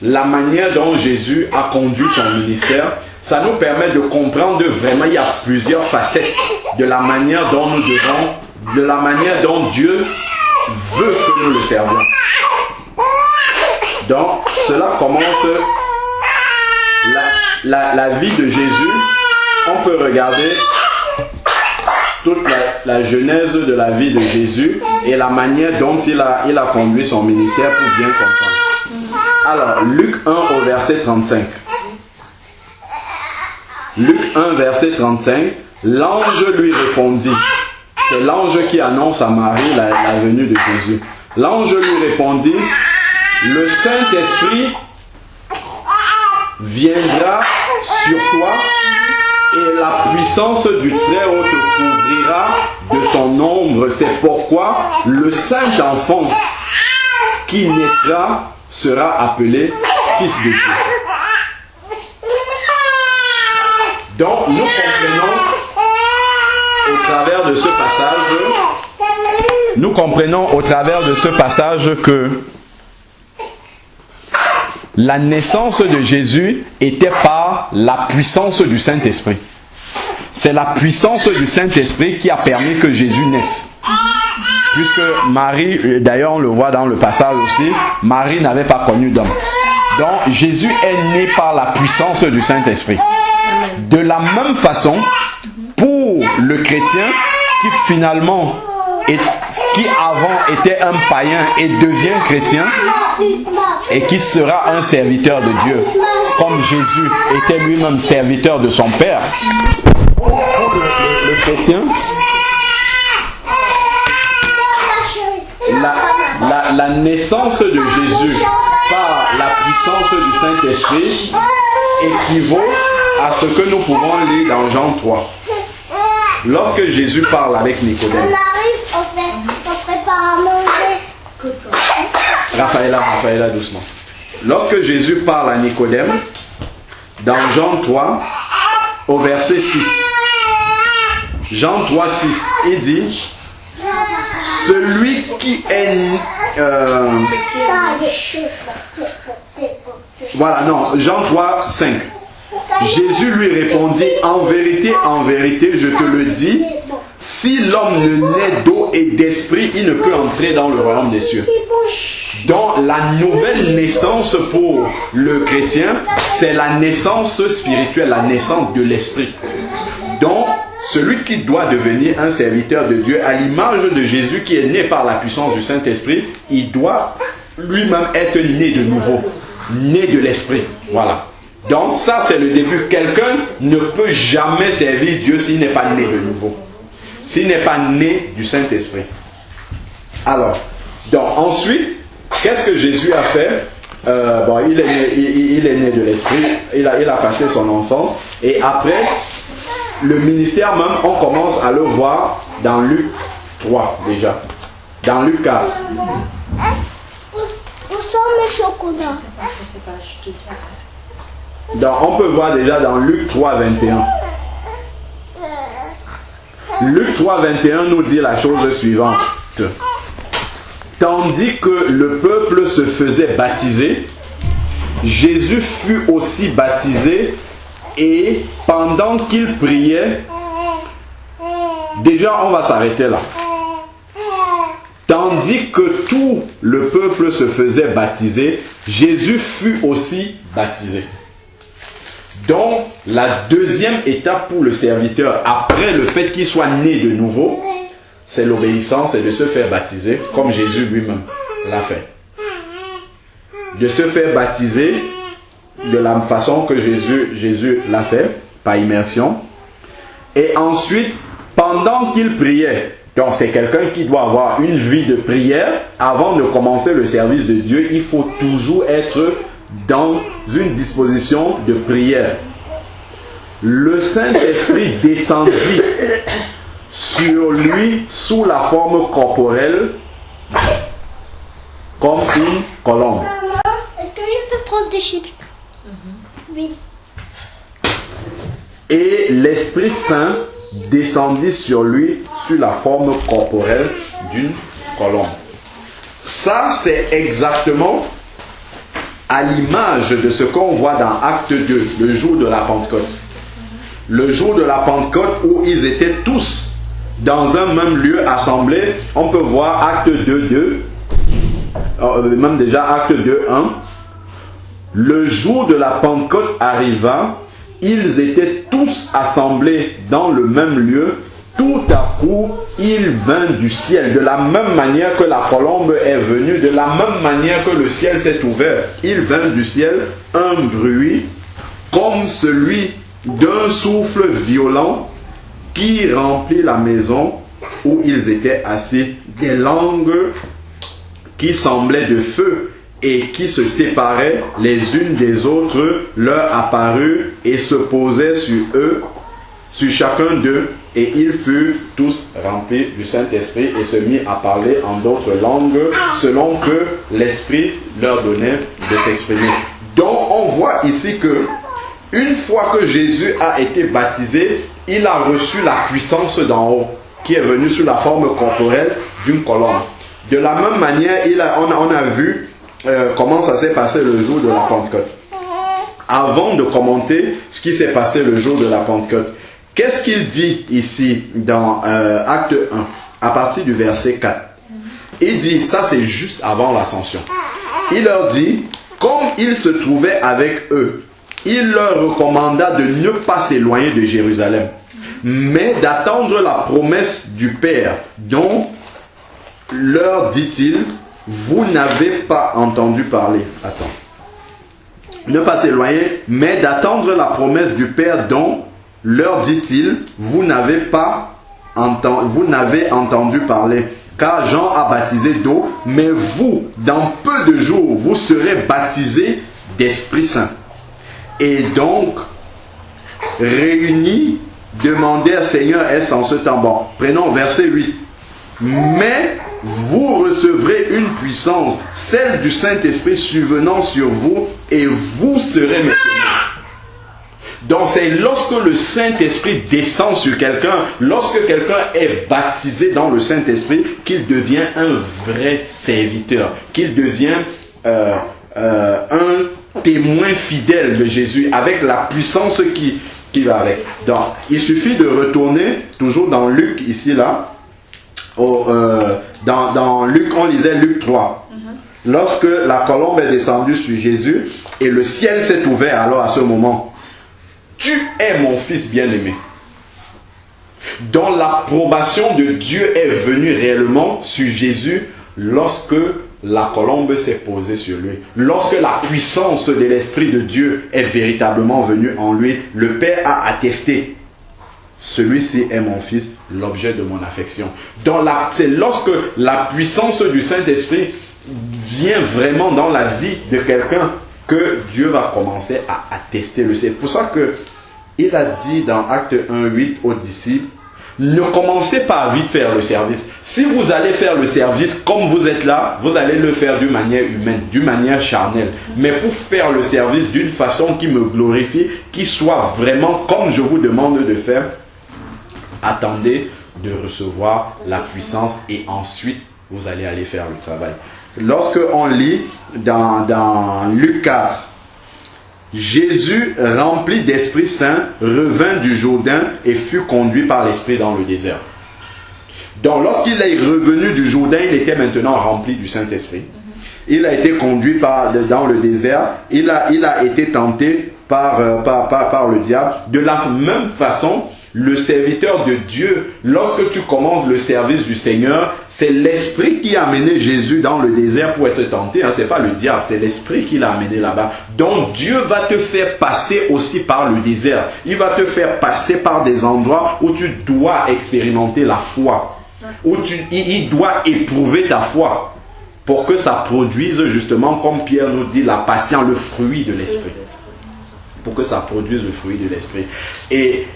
S1: la manière dont Jésus a conduit son ministère, ça nous permet de comprendre vraiment, il y a plusieurs facettes de la manière dont nous devons, de la manière dont Dieu veut que nous le servions. Donc, cela commence la vie de Jésus. On peut regarder toute la genèse de la vie de Jésus et la manière dont il a conduit son ministère pour bien comprendre. Alors, Luc 1 au verset 35. Luc 1 verset 35, l'ange lui répondit. C'est l'ange qui annonce à Marie la venue de Jésus. L'ange lui répondit, le Saint-Esprit viendra sur toi et la puissance du Très-Haut te couvrira de son ombre. C'est pourquoi le saint enfant qui naîtra sera appelé Fils de Dieu. Donc, nous comprenons au travers de ce passage que la naissance de Jésus était par la puissance du Saint-Esprit. C'est la puissance du Saint-Esprit qui a permis que Jésus naisse. Puisque Marie, d'ailleurs on le voit dans le passage aussi, Marie n'avait pas connu d'homme. Donc Jésus est né par la puissance du Saint-Esprit. De la même façon, pour le chrétien qui finalement, qui avant était un païen et devient chrétien, et qui sera un serviteur de Dieu, comme Jésus était lui-même serviteur de son Père, pour le chrétien, la naissance de Jésus par la puissance du Saint-Esprit équivaut à ce que nous pouvons lire dans Jean 3. Lorsque Jésus parle avec Nicodème.
S3: On arrive, on prépare à manger.
S1: Raphaëla, doucement. Lorsque Jésus parle à Nicodème, dans Jean 3, au verset 6. Jean 3, 6, il dit, celui qui est... voilà, non, Jean 3, 5. Jésus lui répondit, en vérité, je te le dis, si l'homme ne naît d'eau et d'esprit, il ne peut entrer dans le royaume des cieux. Donc la nouvelle naissance pour le chrétien, c'est la naissance spirituelle, la naissance de l'esprit. Donc celui qui doit devenir un serviteur de Dieu, à l'image de Jésus qui est né par la puissance du Saint-Esprit, il doit lui-même être né de nouveau, né de l'esprit. Voilà. Donc ça c'est le début. Quelqu'un ne peut jamais servir Dieu s'il n'est pas né de nouveau, s'il n'est pas né du Saint-Esprit. Alors, donc ensuite, qu'est-ce que Jésus a fait? Il est né de l'Esprit, il a passé son enfance, et après, le ministère même, on commence à le voir dans Luc 3 déjà, dans Luc 4.
S3: Où sont mes chocolats?
S1: Donc, on peut voir déjà dans Luc 3, 21. Luc 3, 21 nous dit la chose suivante. Tandis que le peuple se faisait baptiser, Jésus fut aussi baptisé, et pendant qu'il priait, déjà on va s'arrêter là. Tandis que tout le peuple se faisait baptiser, Jésus fut aussi baptisé. Donc, la deuxième étape pour le serviteur, après le fait qu'il soit né de nouveau, c'est l'obéissance et de se faire baptiser, comme Jésus lui-même l'a fait. De se faire baptiser de la façon que Jésus l'a fait, par immersion. Et ensuite, pendant qu'il priait, donc c'est quelqu'un qui doit avoir une vie de prière, avant de commencer le service de Dieu, il faut toujours être dans une disposition de prière. Le Saint-Esprit descendit sur lui sous la forme corporelle comme une colombe.
S3: Maman, est-ce que je peux prendre des chips? Oui.
S1: Et l'Esprit Saint descendit sur lui sous la forme corporelle d'une colombe. Ça, c'est exactement à l'image de ce qu'on voit dans Acte 2, le jour de la Pentecôte. Le jour de la Pentecôte où ils étaient tous dans un même lieu assemblés. On peut voir Acte 2, 2, même déjà Acte 2, 1. Le jour de la Pentecôte arriva, ils étaient tous assemblés dans le même lieu. Tout à coup, il vint du ciel. De la même manière que la colombe est venue, de la même manière que le ciel s'est ouvert, il vint du ciel un bruit comme celui d'un souffle violent qui remplit la maison où ils étaient assis. Des langues qui semblaient de feu et qui se séparaient les unes des autres leur apparut et se posaient sur eux, sur chacun d'eux, et ils furent tous remplis du Saint-Esprit et se mirent à parler en d'autres langues selon que l'Esprit leur donnait de s'exprimer. Donc on voit ici que une fois que Jésus a été baptisé, il a reçu la puissance d'en haut qui est venue sous la forme corporelle d'une colombe. De la même manière, on a vu comment ça s'est passé le jour de la Pentecôte. Avant de commenter ce qui s'est passé le jour de la Pentecôte, qu'est-ce qu'il dit ici dans Acte 1, à partir du verset 4? Il dit, ça c'est juste avant l'ascension. Il leur dit, comme il se trouvait avec eux, il leur recommanda de ne pas s'éloigner de Jérusalem, mais d'attendre la promesse du Père, dont leur dit-il, vous n'avez pas entendu parler. Attends. Ne pas s'éloigner, mais d'attendre la promesse du Père, dont leur dit-il, vous n'avez entendu parler. Car Jean a baptisé d'eau, mais vous, dans peu de jours, vous serez baptisés d'Esprit Saint. Et donc, réunis, demandèrent, Seigneur, est-ce en ce temps? Bon, prenons verset 8. Mais vous recevrez une puissance, celle du Saint-Esprit survenant sur vous, et vous serez mes témoins. Donc c'est lorsque le Saint-Esprit descend sur quelqu'un, lorsque quelqu'un est baptisé dans le Saint-Esprit, qu'il devient un vrai serviteur, qu'il devient un témoin fidèle de Jésus, avec la puissance qui va avec. Donc il suffit de retourner, toujours dans Luc, ici là, dans Luc, on lisait Luc 3. Lorsque la colombe est descendue sur Jésus, et le ciel s'est ouvert alors à ce moment. Tu es mon fils bien-aimé, dont l'approbation de Dieu est venue réellement sur Jésus lorsque la colombe s'est posée sur lui. Lorsque la puissance de l'Esprit de Dieu est véritablement venue en lui, le Père a attesté, celui-ci est mon fils, l'objet de mon affection. C'est lorsque la puissance du Saint-Esprit vient vraiment dans la vie de quelqu'un que Dieu va commencer à attester le. C'est pour ça que il a dit dans Acte 1:8 aux disciples, ne commencez pas à vite faire le service. Si vous allez faire le service comme vous êtes là, vous allez le faire d'une manière humaine, d'une manière charnelle. Mais pour faire le service d'une façon qui me glorifie, qui soit vraiment comme je vous demande de faire, attendez de recevoir la puissance et ensuite vous allez aller faire le travail. Lorsque on lit dans Luc 4, Jésus, rempli d'Esprit Saint, revint du Jourdain et fut conduit par l'Esprit dans le désert. Donc lorsqu'il est revenu du Jourdain, il était maintenant rempli du Saint-Esprit. Il a été conduit dans le désert. Il a été tenté par le diable. De la même façon, le serviteur de Dieu, lorsque tu commences le service du Seigneur, c'est l'Esprit qui a amené Jésus dans le désert pour être tenté. Ce n'est pas le diable, c'est l'Esprit qui l'a amené là-bas. Donc Dieu va te faire passer aussi par le désert. Il va te faire passer par des endroits où tu dois expérimenter la foi. Où il doit éprouver ta foi. Pour que ça produise justement, comme Pierre nous dit, la patience, le fruit de l'Esprit. Pour que ça produise le fruit de l'Esprit. Et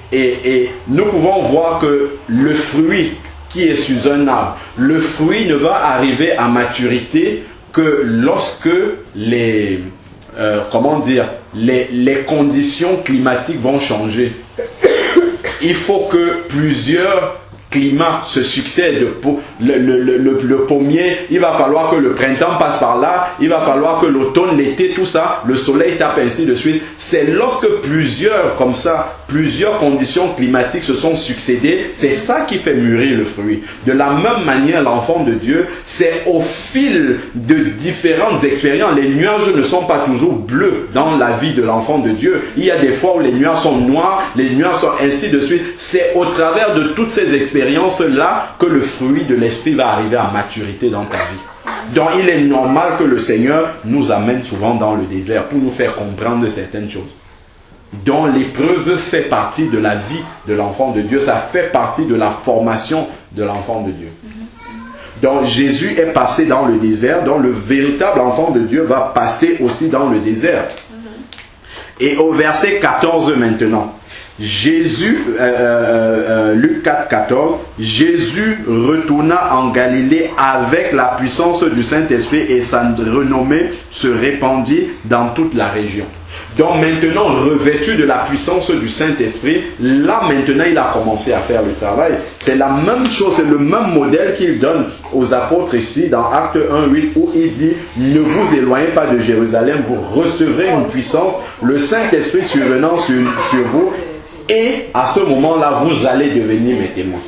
S1: nous pouvons voir que le fruit qui est sur un arbre, le fruit ne va arriver à maturité que lorsque les conditions climatiques vont changer. Il faut que plusieurs climat se succède. Le pommier, il va falloir que le printemps passe par là, il va falloir que l'automne, l'été, tout ça, le soleil tape, ainsi de suite. C'est lorsque plusieurs conditions climatiques se sont succédées, c'est ça qui fait mûrir le fruit. De la même manière, l'enfant de Dieu, c'est au fil de différentes expériences. Les nuages ne sont pas toujours bleus dans la vie de l'enfant de Dieu. Il y a des fois où les nuages sont noirs, les nuages sont ainsi de suite. C'est au travers de toutes ces expériences-là que le fruit de l'esprit va arriver à maturité dans ta vie. Donc il est normal que le Seigneur nous amène souvent dans le désert pour nous faire comprendre certaines choses. Donc l'épreuve fait partie de la vie de l'enfant de Dieu, ça fait partie de la formation de l'enfant de Dieu. Donc Jésus est passé dans le désert, donc le véritable enfant de Dieu va passer aussi dans le désert. Et au verset 14 maintenant, Jésus, Luc 4, 14, Jésus retourna en Galilée avec la puissance du Saint-Esprit et sa renommée se répandit dans toute la région. Donc maintenant, revêtu de la puissance du Saint-Esprit, là maintenant il a commencé à faire le travail. C'est la même chose, c'est le même modèle qu'il donne aux apôtres ici dans Acte 1, 8, où il dit « Ne vous éloignez pas de Jérusalem, vous recevrez une puissance, le Saint-Esprit survenant sur vous, et à ce moment-là, vous allez devenir mes témoins. »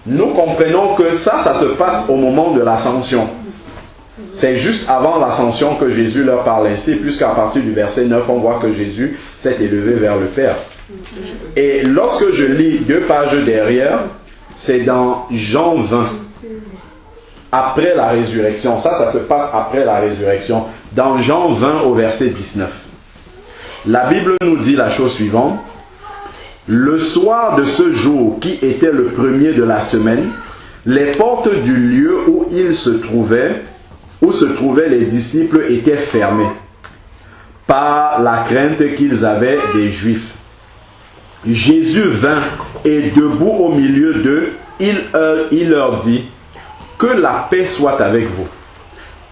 S1: Nous comprenons que ça se passe au moment de l'ascension. C'est juste avant l'ascension que Jésus leur parle ainsi, puisqu'à partir du verset 9, on voit que Jésus s'est élevé vers le Père. Et lorsque je lis 2 pages derrière, c'est dans Jean 20, après la résurrection. Ça se passe après la résurrection. Dans Jean 20 au verset 19. La Bible nous dit la chose suivante. Le soir de ce jour qui était le premier de la semaine, les portes du lieu où se trouvaient les disciples étaient fermées par la crainte qu'ils avaient des Juifs. Jésus vint et debout au milieu d'eux, il leur dit « Que la paix soit avec vous. »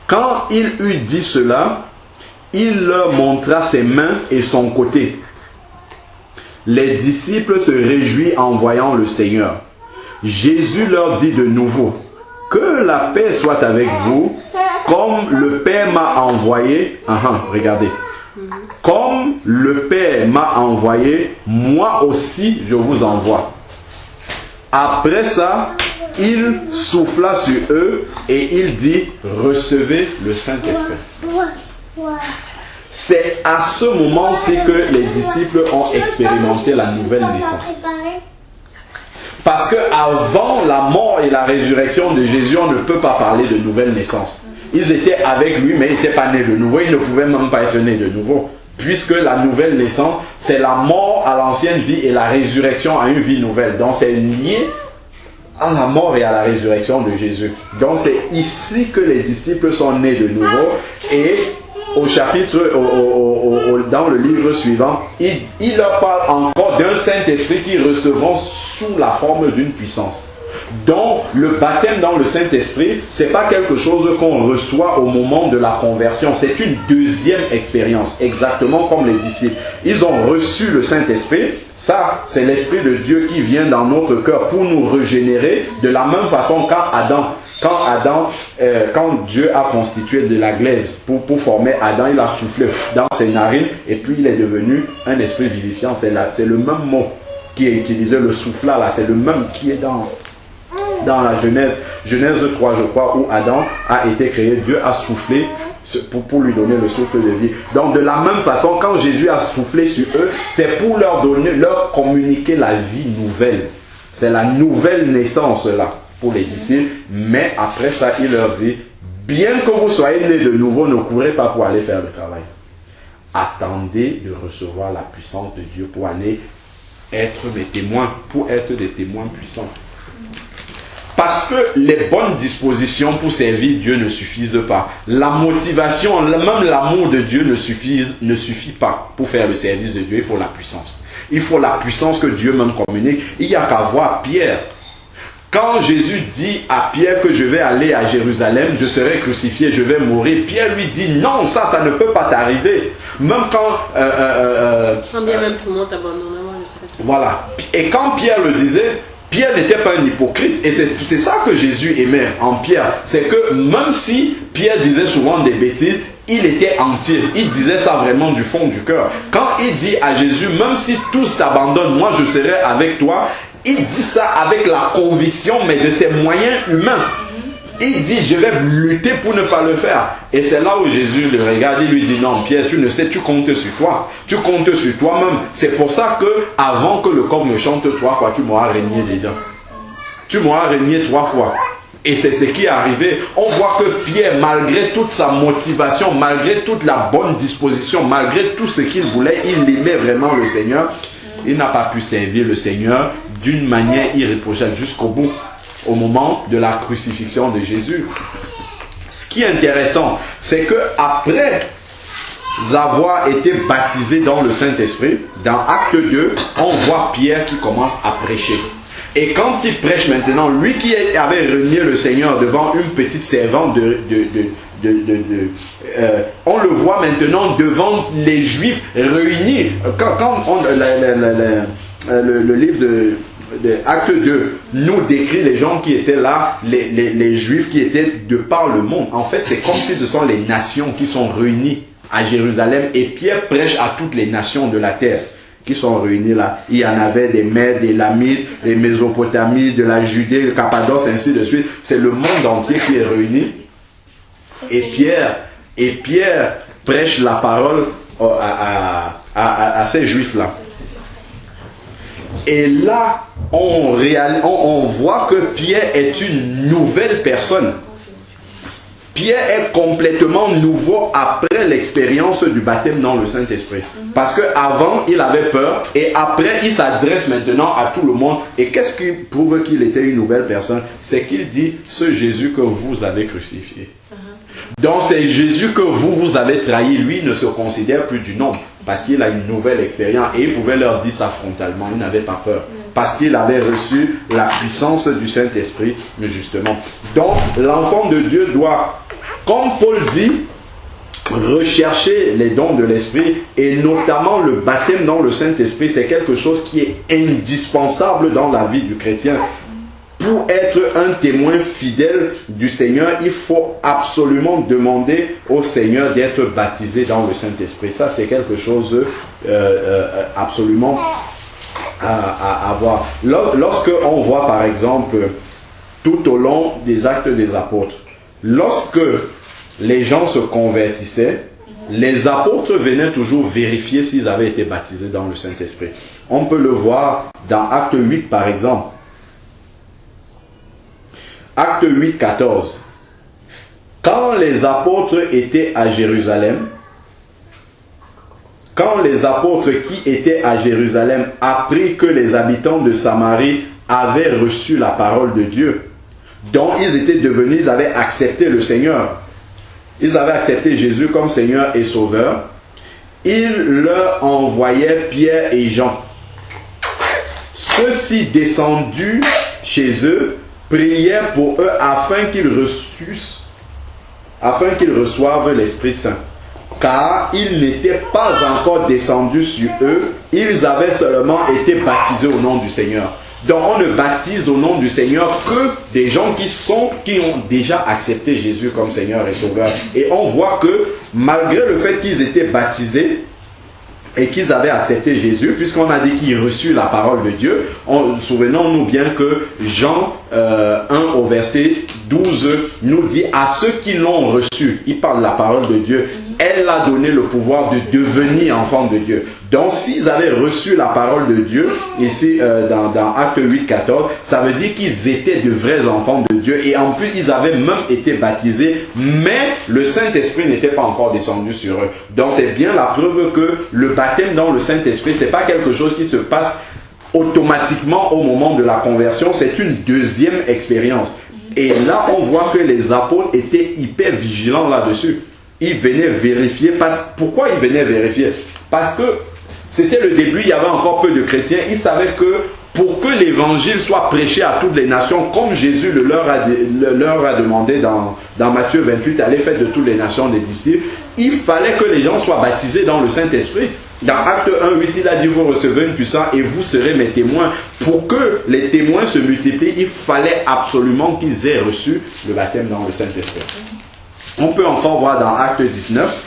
S1: Quand il eut dit cela, il leur montra ses mains et son côté. Les disciples se réjouirent en voyant le Seigneur. Jésus leur dit de nouveau « Que la paix soit avec vous. Comme le Père m'a envoyé, regardez, comme le Père m'a envoyé, moi aussi je vous envoie. » Après ça, il souffla sur eux et il dit, recevez le Saint-Esprit. C'est à ce moment-ci que les disciples ont expérimenté la nouvelle naissance. Parce que avant la mort et la résurrection de Jésus, on ne peut pas parler de nouvelle naissance. Ils étaient avec lui, mais ils n'étaient pas nés de nouveau. Ils ne pouvaient même pas être nés de nouveau. Puisque la nouvelle naissance, c'est la mort à l'ancienne vie et la résurrection à une vie nouvelle. Donc c'est lié à la mort et à la résurrection de Jésus. Donc c'est ici que les disciples sont nés de nouveau. Et au chapitre, dans le livre suivant, il leur parle encore d'un Saint-Esprit qui recevront sous la forme d'une puissance. Donc, le baptême dans le Saint-Esprit, ce n'est pas quelque chose qu'on reçoit au moment de la conversion. C'est une deuxième expérience, exactement comme les disciples. Ils ont reçu le Saint-Esprit. Ça, c'est l'Esprit de Dieu qui vient dans notre cœur pour nous régénérer de la même façon quand Dieu a constitué de la glaise pour former Adam, il a soufflé dans ses narines et puis il est devenu un esprit vivifiant. C'est le même mot qui est utilisé, le souffla là, c'est le même qui est dans la Genèse 3, je crois, où Adam a été créé. Dieu a soufflé pour lui donner le souffle de vie. Donc de la même façon, quand Jésus a soufflé sur eux, c'est pour leur communiquer la vie nouvelle. C'est la nouvelle naissance là pour les disciples. Mais après ça, il leur dit, bien que vous soyez nés de nouveau, ne courez pas pour aller faire le travail. Attendez de recevoir la puissance de Dieu pour aller être des témoins, pour être des témoins puissants. Parce que les bonnes dispositions pour servir Dieu ne suffisent pas. La motivation, même l'amour de Dieu ne suffit pas pour faire le service de Dieu. Il faut la puissance. Il faut la puissance que Dieu même communique. Il n'y a qu'à voir Pierre. Quand Jésus dit à Pierre que je vais aller à Jérusalem, je serai crucifié, je vais mourir, Pierre lui dit non, ça ne peut pas t'arriver. Même quand...
S4: quand bien même tout le monde t'abandonnera, je serai...
S1: Voilà. Et quand Pierre le disait, Pierre n'était pas un hypocrite. Et c'est ça que Jésus aimait en Pierre. C'est que même si Pierre disait souvent des bêtises, il était entier. Il disait ça vraiment du fond du cœur. Quand il dit à Jésus, même si tous t'abandonnent, moi je serai avec toi, il dit ça avec la conviction, mais de ses moyens humains. Il dit, je vais lutter pour ne pas le faire. Et c'est là où Jésus le regarde, il lui dit, non Pierre, tu ne sais, tu comptes sur toi. Tu comptes sur toi-même. C'est pour ça que avant que le coq ne chante 3 fois, tu m'auras régné déjà. Tu m'auras régné 3 fois. Et c'est ce qui est arrivé. On voit que Pierre, malgré toute sa motivation, malgré toute la bonne disposition, malgré tout ce qu'il voulait, il aimait vraiment le Seigneur. Il n'a pas pu servir le Seigneur d'une manière irréprochable jusqu'au bout. au moment de la crucifixion de Jésus. Ce qui est intéressant, c'est que après avoir été baptisé dans le Saint-Esprit, dans Acte 2, on voit Pierre qui commence à prêcher. Et quand il prêche maintenant, lui qui avait renié le Seigneur devant une petite servante on le voit maintenant devant les Juifs réunis. Quand le livre de Acte 2 nous décrit les gens qui étaient là, les Juifs qui étaient de par le monde. En fait, c'est comme si ce sont les nations qui sont réunies à Jérusalem, et Pierre prêche à toutes les nations de la terre qui sont réunies là. Il y en avait des Mèdes, des Lamites, des Mésopotamies, de la Judée, le Cappadoce, ainsi de suite. C'est le monde entier qui est réuni. Et Pierre prêche la parole à ces Juifs-là. Et là, on voit que Pierre est une nouvelle personne. Pierre est complètement nouveau après l'expérience du baptême dans le Saint-Esprit. Parce qu'avant, il avait peur, et après, il s'adresse maintenant à tout le monde. Et qu'est-ce qui prouve qu'il était une nouvelle personne? C'est qu'il dit, ce Jésus que vous avez crucifié. Donc c'est Jésus que vous avez trahi. Lui ne se considère plus du nombre, parce qu'il a une nouvelle expérience, et il pouvait leur dire ça frontalement, il n'avait pas peur, parce qu'il avait reçu la puissance du Saint-Esprit, mais justement. Donc l'enfant de Dieu doit, comme Paul dit, rechercher les dons de l'Esprit, et notamment le baptême dans le Saint-Esprit. C'est quelque chose qui est indispensable dans la vie du chrétien. Pour être un témoin fidèle du Seigneur, il faut absolument demander au Seigneur d'être baptisé dans le Saint-Esprit. Ça, c'est quelque chose absolument à avoir. Lorsque on voit, par exemple, tout au long des Actes des Apôtres, lorsque les gens se convertissaient, les apôtres venaient toujours vérifier s'ils avaient été baptisés dans le Saint-Esprit. On peut le voir dans Acte 8, par exemple. Acte 8, 14. Quand les apôtres étaient à Jérusalem, qui étaient à Jérusalem apprirent que les habitants de Samarie avaient reçu la parole de Dieu, dont ils avaient accepté le Seigneur. Ils avaient accepté Jésus comme Seigneur et Sauveur. Ils leur envoyaient Pierre et Jean. Ceux-ci descendus chez eux, prièrent pour eux afin qu'ils reçoivent l'Esprit Saint. Car ils n'étaient pas encore descendus sur eux, ils avaient seulement été baptisés au nom du Seigneur. Donc on ne baptise au nom du Seigneur que des gens qui ont déjà accepté Jésus comme Seigneur et Sauveur. Et on voit que malgré le fait qu'ils étaient baptisés et qu'ils avaient accepté Jésus, puisqu'on a dit qu'ils reçurent la parole de Dieu, souvenons-nous bien que Jean 1 au verset 12 nous dit à ceux qui l'ont reçu, il parle de la parole de Dieu, elle a donné le pouvoir de devenir enfants de Dieu. Donc s'ils avaient reçu la parole de Dieu, ici dans Acte 8, 14, ça veut dire qu'ils étaient de vrais enfants de Dieu, et en plus ils avaient même été baptisés, mais le Saint-Esprit n'était pas encore descendu sur eux. Donc c'est bien la preuve que le baptême dans le Saint-Esprit, c'est pas quelque chose qui se passe automatiquement au moment de la conversion, c'est une deuxième expérience. Et là on voit que les apôtres étaient hyper vigilants là-dessus. Ils venaient vérifier. Pourquoi ils venaient vérifier? Parce que c'était le début, il y avait encore peu de chrétiens. Ils savaient que pour que l'évangile soit prêché à toutes les nations, comme Jésus leur a demandé dans Matthieu 28, allez faire de toutes les nations des disciples, il fallait que les gens soient baptisés dans le Saint-Esprit. Dans Acte 1, 8, il a dit, vous recevez une puissance et vous serez mes témoins. Pour que les témoins se multiplient, il fallait absolument qu'ils aient reçu le baptême dans le Saint-Esprit. On peut encore voir dans Acte 19,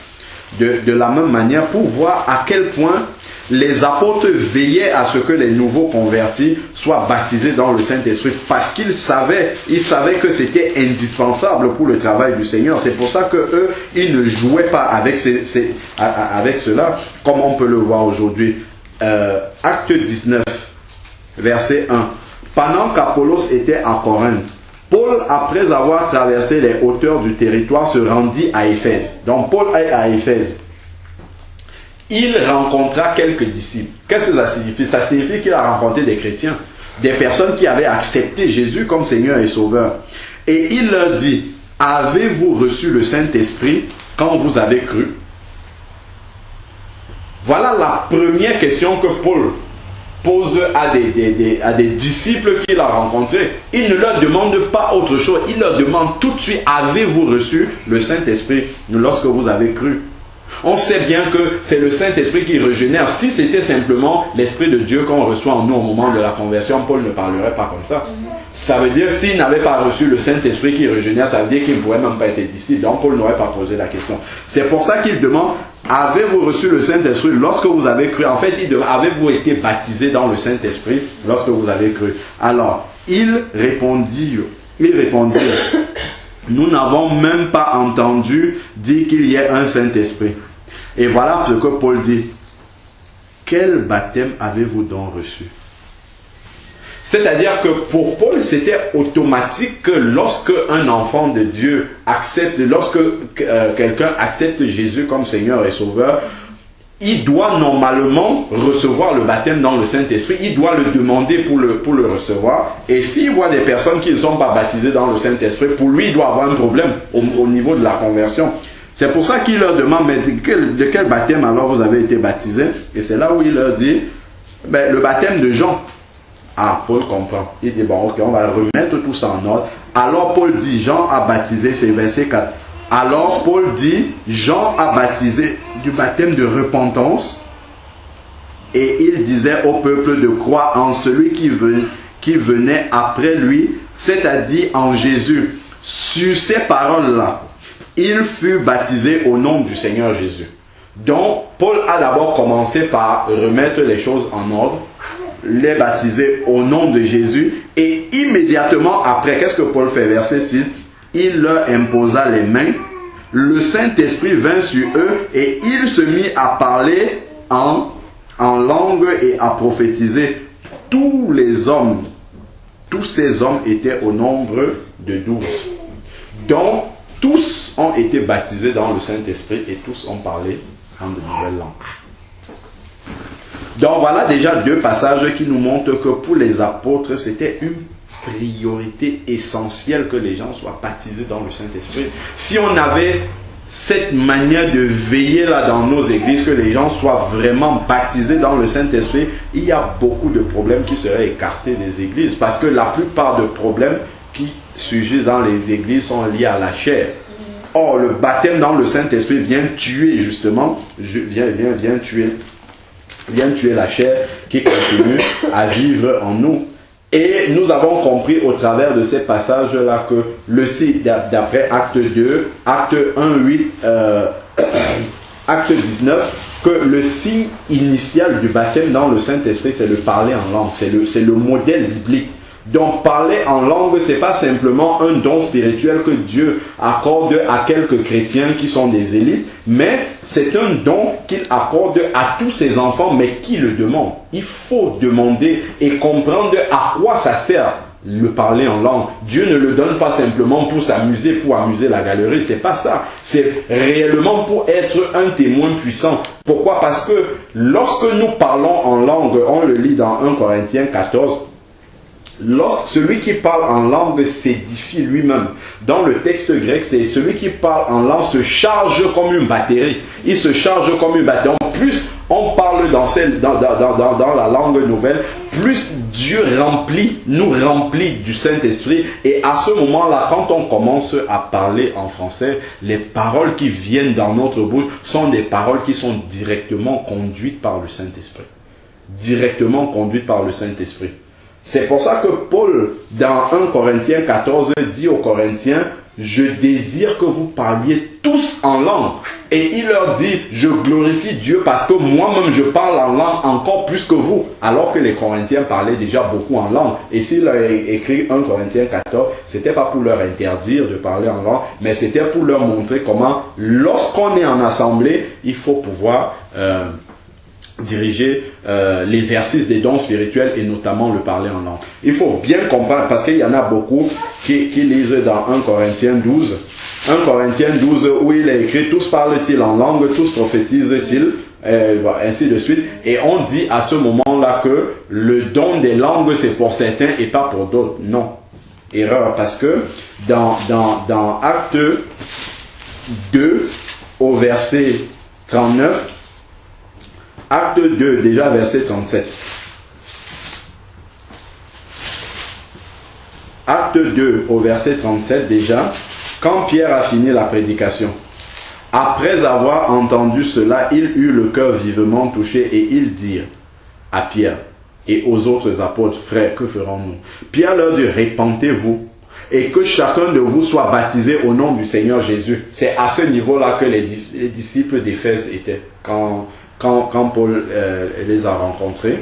S1: de la même manière, pour voir à quel point les apôtres veillaient à ce que les nouveaux convertis soient baptisés dans le Saint-Esprit, parce qu'ils savaient que c'était indispensable pour le travail du Seigneur. C'est pour ça que eux, ils ne jouaient pas avec cela, comme on peut le voir aujourd'hui. Acte 19, verset 1. Pendant qu'Apollos était à Corinthe, Paul, après avoir traversé les hauteurs du territoire, se rendit à Éphèse. Donc Paul est à Éphèse. Il rencontra quelques disciples. Qu'est-ce que ça signifie? Ça signifie qu'il a rencontré des chrétiens. des personnes qui avaient accepté Jésus comme Seigneur et Sauveur. Et il leur dit, avez-vous reçu le Saint-Esprit quand vous avez cru? Voilà la première question que Paul pose à des disciples qu'il a rencontrés. Il ne leur demande pas autre chose. Il leur demande tout de suite, avez-vous reçu le Saint-Esprit lorsque vous avez cru? On sait bien que c'est le Saint-Esprit qui régénère. Si c'était simplement l'Esprit de Dieu qu'on reçoit en nous au moment de la conversion, Paul ne parlerait pas comme ça. Ça veut dire, s'il n'avait pas reçu le Saint-Esprit qui régénère, ça veut dire qu'il ne pourrait même pas être disciple. Donc Paul n'aurait pas posé la question. C'est pour ça qu'il demande, avez-vous reçu le Saint-Esprit lorsque vous avez cru? En fait, il demande, avez-vous été baptisé dans le Saint-Esprit lorsque vous avez cru? Alors, il répondit, nous n'avons même pas entendu dire qu'il y ait un Saint-Esprit. Et voilà ce que Paul dit. Quel baptême avez-vous donc reçu? C'est-à-dire que pour Paul, c'était automatique que lorsque un enfant de Dieu accepte, lorsque quelqu'un accepte Jésus comme Seigneur et Sauveur, il doit normalement recevoir le baptême dans le Saint-Esprit. Il doit le demander pour le recevoir. Et s'il voit des personnes qui ne sont pas baptisées dans le Saint-Esprit, pour lui, il doit avoir un problème au niveau de la conversion. C'est pour ça qu'il leur demande, mais de quel baptême alors vous avez été baptisés? Et c'est là où il leur dit, le baptême de Jean. Ah, Paul comprend. Il dit, bon, ok, on va remettre tout ça en ordre. Alors Paul dit, Jean a baptisé, c'est verset 4. Alors Paul dit, Jean a baptisé du baptême de repentance. Et il disait au peuple de croire en celui qui venait après lui, c'est-à-dire en Jésus. Sur ces paroles-là, il fut baptisé au nom du Seigneur Jésus. Donc, Paul a d'abord commencé par remettre les choses en ordre, les baptiser au nom de Jésus, et immédiatement après, qu'est-ce que Paul fait? Verset 6, il leur imposa les mains, le Saint-Esprit vint sur eux, et il se mit à parler en langue et à prophétiser. Tous ces hommes étaient au nombre de 12. Donc, tous ont été baptisés dans le Saint-Esprit et tous ont parlé en de nouvelles langues. Donc voilà déjà deux passages qui nous montrent que pour les apôtres, c'était une priorité essentielle que les gens soient baptisés dans le Saint-Esprit. Si on avait cette manière de veiller là dans nos églises, que les gens soient vraiment baptisés dans le Saint-Esprit, il y a beaucoup de problèmes qui seraient écartés des églises. Parce que la plupart des problèmes qui surgissent dans les églises sont liés à la chair. Or, le baptême dans le Saint-Esprit vient tuer justement, vient tuer la chair qui continue à vivre en nous. Et nous avons compris au travers de ces passages-là que le signe, d'après Acte 2, Acte 1, 8, Acte 19, que le signe initial du baptême dans le Saint-Esprit, c'est le parler en langue. C'est le modèle biblique. Donc parler en langue, c'est pas simplement un don spirituel que Dieu accorde à quelques chrétiens qui sont des élites, mais c'est un don qu'il accorde à tous ses enfants, mais qui le demande. Il faut demander et comprendre à quoi ça sert le parler en langue. Dieu ne le donne pas simplement pour s'amuser, pour amuser la galerie, c'est pas ça. C'est réellement pour être un témoin puissant. Pourquoi? Parce que lorsque nous parlons en langue, on le lit dans 1 Corinthiens 14, celui qui parle en langue s'édifie lui-même. Dans le texte grec, c'est celui qui parle en langue se charge comme une batterie. Il se charge comme une batterie. En plus, on parle dans la langue nouvelle, plus Dieu nous remplit du Saint-Esprit. Et à ce moment-là, quand on commence à parler en français, les paroles qui viennent dans notre bouche sont des paroles qui sont directement conduites par le Saint-Esprit. Directement conduites par le Saint-Esprit. C'est pour ça que Paul, dans 1 Corinthiens 14, dit aux Corinthiens, je désire que vous parliez tous en langue. Et il leur dit, je glorifie Dieu parce que moi-même je parle en langue encore plus que vous. Alors que les Corinthiens parlaient déjà beaucoup en langue. Et s'il a écrit 1 Corinthiens 14, c'était pas pour leur interdire de parler en langue, mais c'était pour leur montrer comment, lorsqu'on est en assemblée, il faut pouvoir diriger l'exercice des dons spirituels et notamment le parler en langue. Il faut bien comprendre, parce qu'il y en a beaucoup qui lisent dans 1 Corinthiens 12. 1 Corinthiens 12 où il est écrit, tous parlent-ils en langue, tous prophétisent-ils. ainsi de suite. Et on dit à ce moment-là que le don des langues, c'est pour certains et pas pour d'autres. Non. Erreur, parce que dans Acte 2, au verset 39, Acte 2, déjà verset 37. Acte 2, au verset 37 déjà, quand Pierre a fini la prédication, après avoir entendu cela, il eut le cœur vivement touché et ils dirent à Pierre et aux autres apôtres, frères, que ferons-nous? Pierre leur dit, répentez-vous et que chacun de vous soit baptisé au nom du Seigneur Jésus. C'est à ce niveau-là que les disciples d'Éphèse étaient quand Paul les a rencontrés,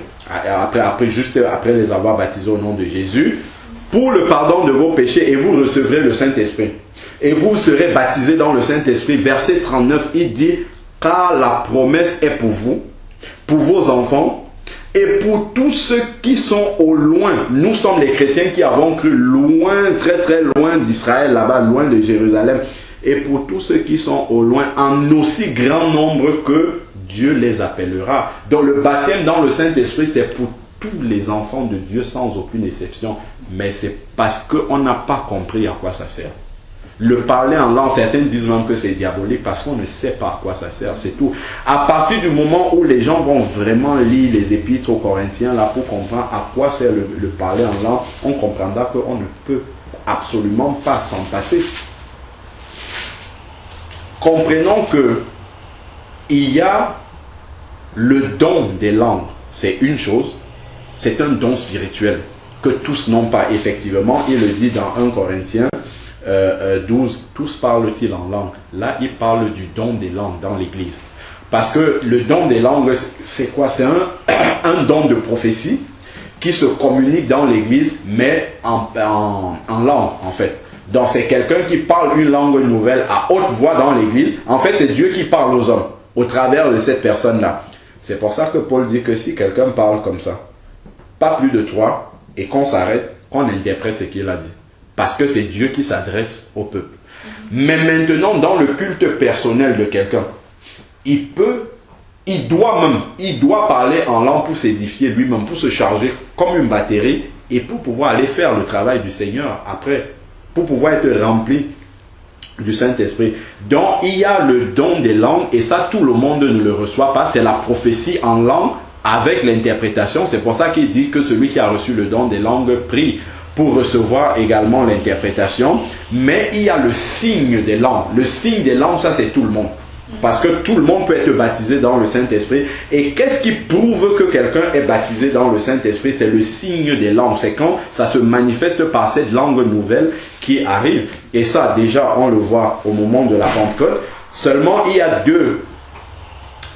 S1: juste après les avoir baptisés au nom de Jésus, pour le pardon de vos péchés, et vous recevrez le Saint-Esprit. Et vous serez baptisés dans le Saint-Esprit. Verset 39, il dit, car la promesse est pour vous, pour vos enfants, et pour tous ceux qui sont au loin. Nous sommes les chrétiens qui avons cru loin, très très loin d'Israël, là-bas, loin de Jérusalem. Et pour tous ceux qui sont au loin, en aussi grand nombre que Dieu les appellera. Donc le baptême dans le Saint-Esprit, c'est pour tous les enfants de Dieu sans aucune exception. Mais c'est parce qu'on n'a pas compris à quoi ça sert. Le parler en langue, certains disent même que c'est diabolique parce qu'on ne sait pas à quoi ça sert, c'est tout. À partir du moment où les gens vont vraiment lire les épîtres aux Corinthiens là pour comprendre à quoi sert le parler en langue, on comprendra qu'on ne peut absolument pas s'en passer. Comprenons que il y a le don des langues, c'est une chose, c'est un don spirituel que tous n'ont pas effectivement. Il le dit dans 1 Corinthiens 12, tous parlent-ils en langue. Là, il parle du don des langues dans l'église. Parce que le don des langues, c'est quoi? C'est un don de prophétie qui se communique dans l'église, mais en langue, en fait. Donc, c'est quelqu'un qui parle une langue nouvelle à haute voix dans l'église. En fait, c'est Dieu qui parle aux hommes au travers de cette personne-là. C'est pour ça que Paul dit que si quelqu'un parle comme ça, pas plus de 3, et qu'on s'arrête, qu'on interprète ce qu'il a dit. Parce que c'est Dieu qui s'adresse au peuple. Mais maintenant, dans le culte personnel de quelqu'un, il doit parler en langue pour s'édifier lui-même, pour se charger comme une batterie et pour pouvoir aller faire le travail du Seigneur après, pour pouvoir être rempli du Saint-Esprit. Donc, il y a le don des langues et ça, tout le monde ne le reçoit pas. C'est la prophétie en langue avec l'interprétation. C'est pour ça qu'il dit que celui qui a reçu le don des langues prie pour recevoir également l'interprétation. Mais il y a le signe des langues. Le signe des langues, ça c'est tout le monde. Parce que tout le monde peut être baptisé dans le Saint-Esprit. Et qu'est-ce qui prouve que quelqu'un est baptisé dans le Saint-Esprit? C'est le signe des langues. C'est quand ça se manifeste par cette langue nouvelle qui arrive. Et ça, déjà, on le voit au moment de la Pentecôte. Seulement, il y a deux.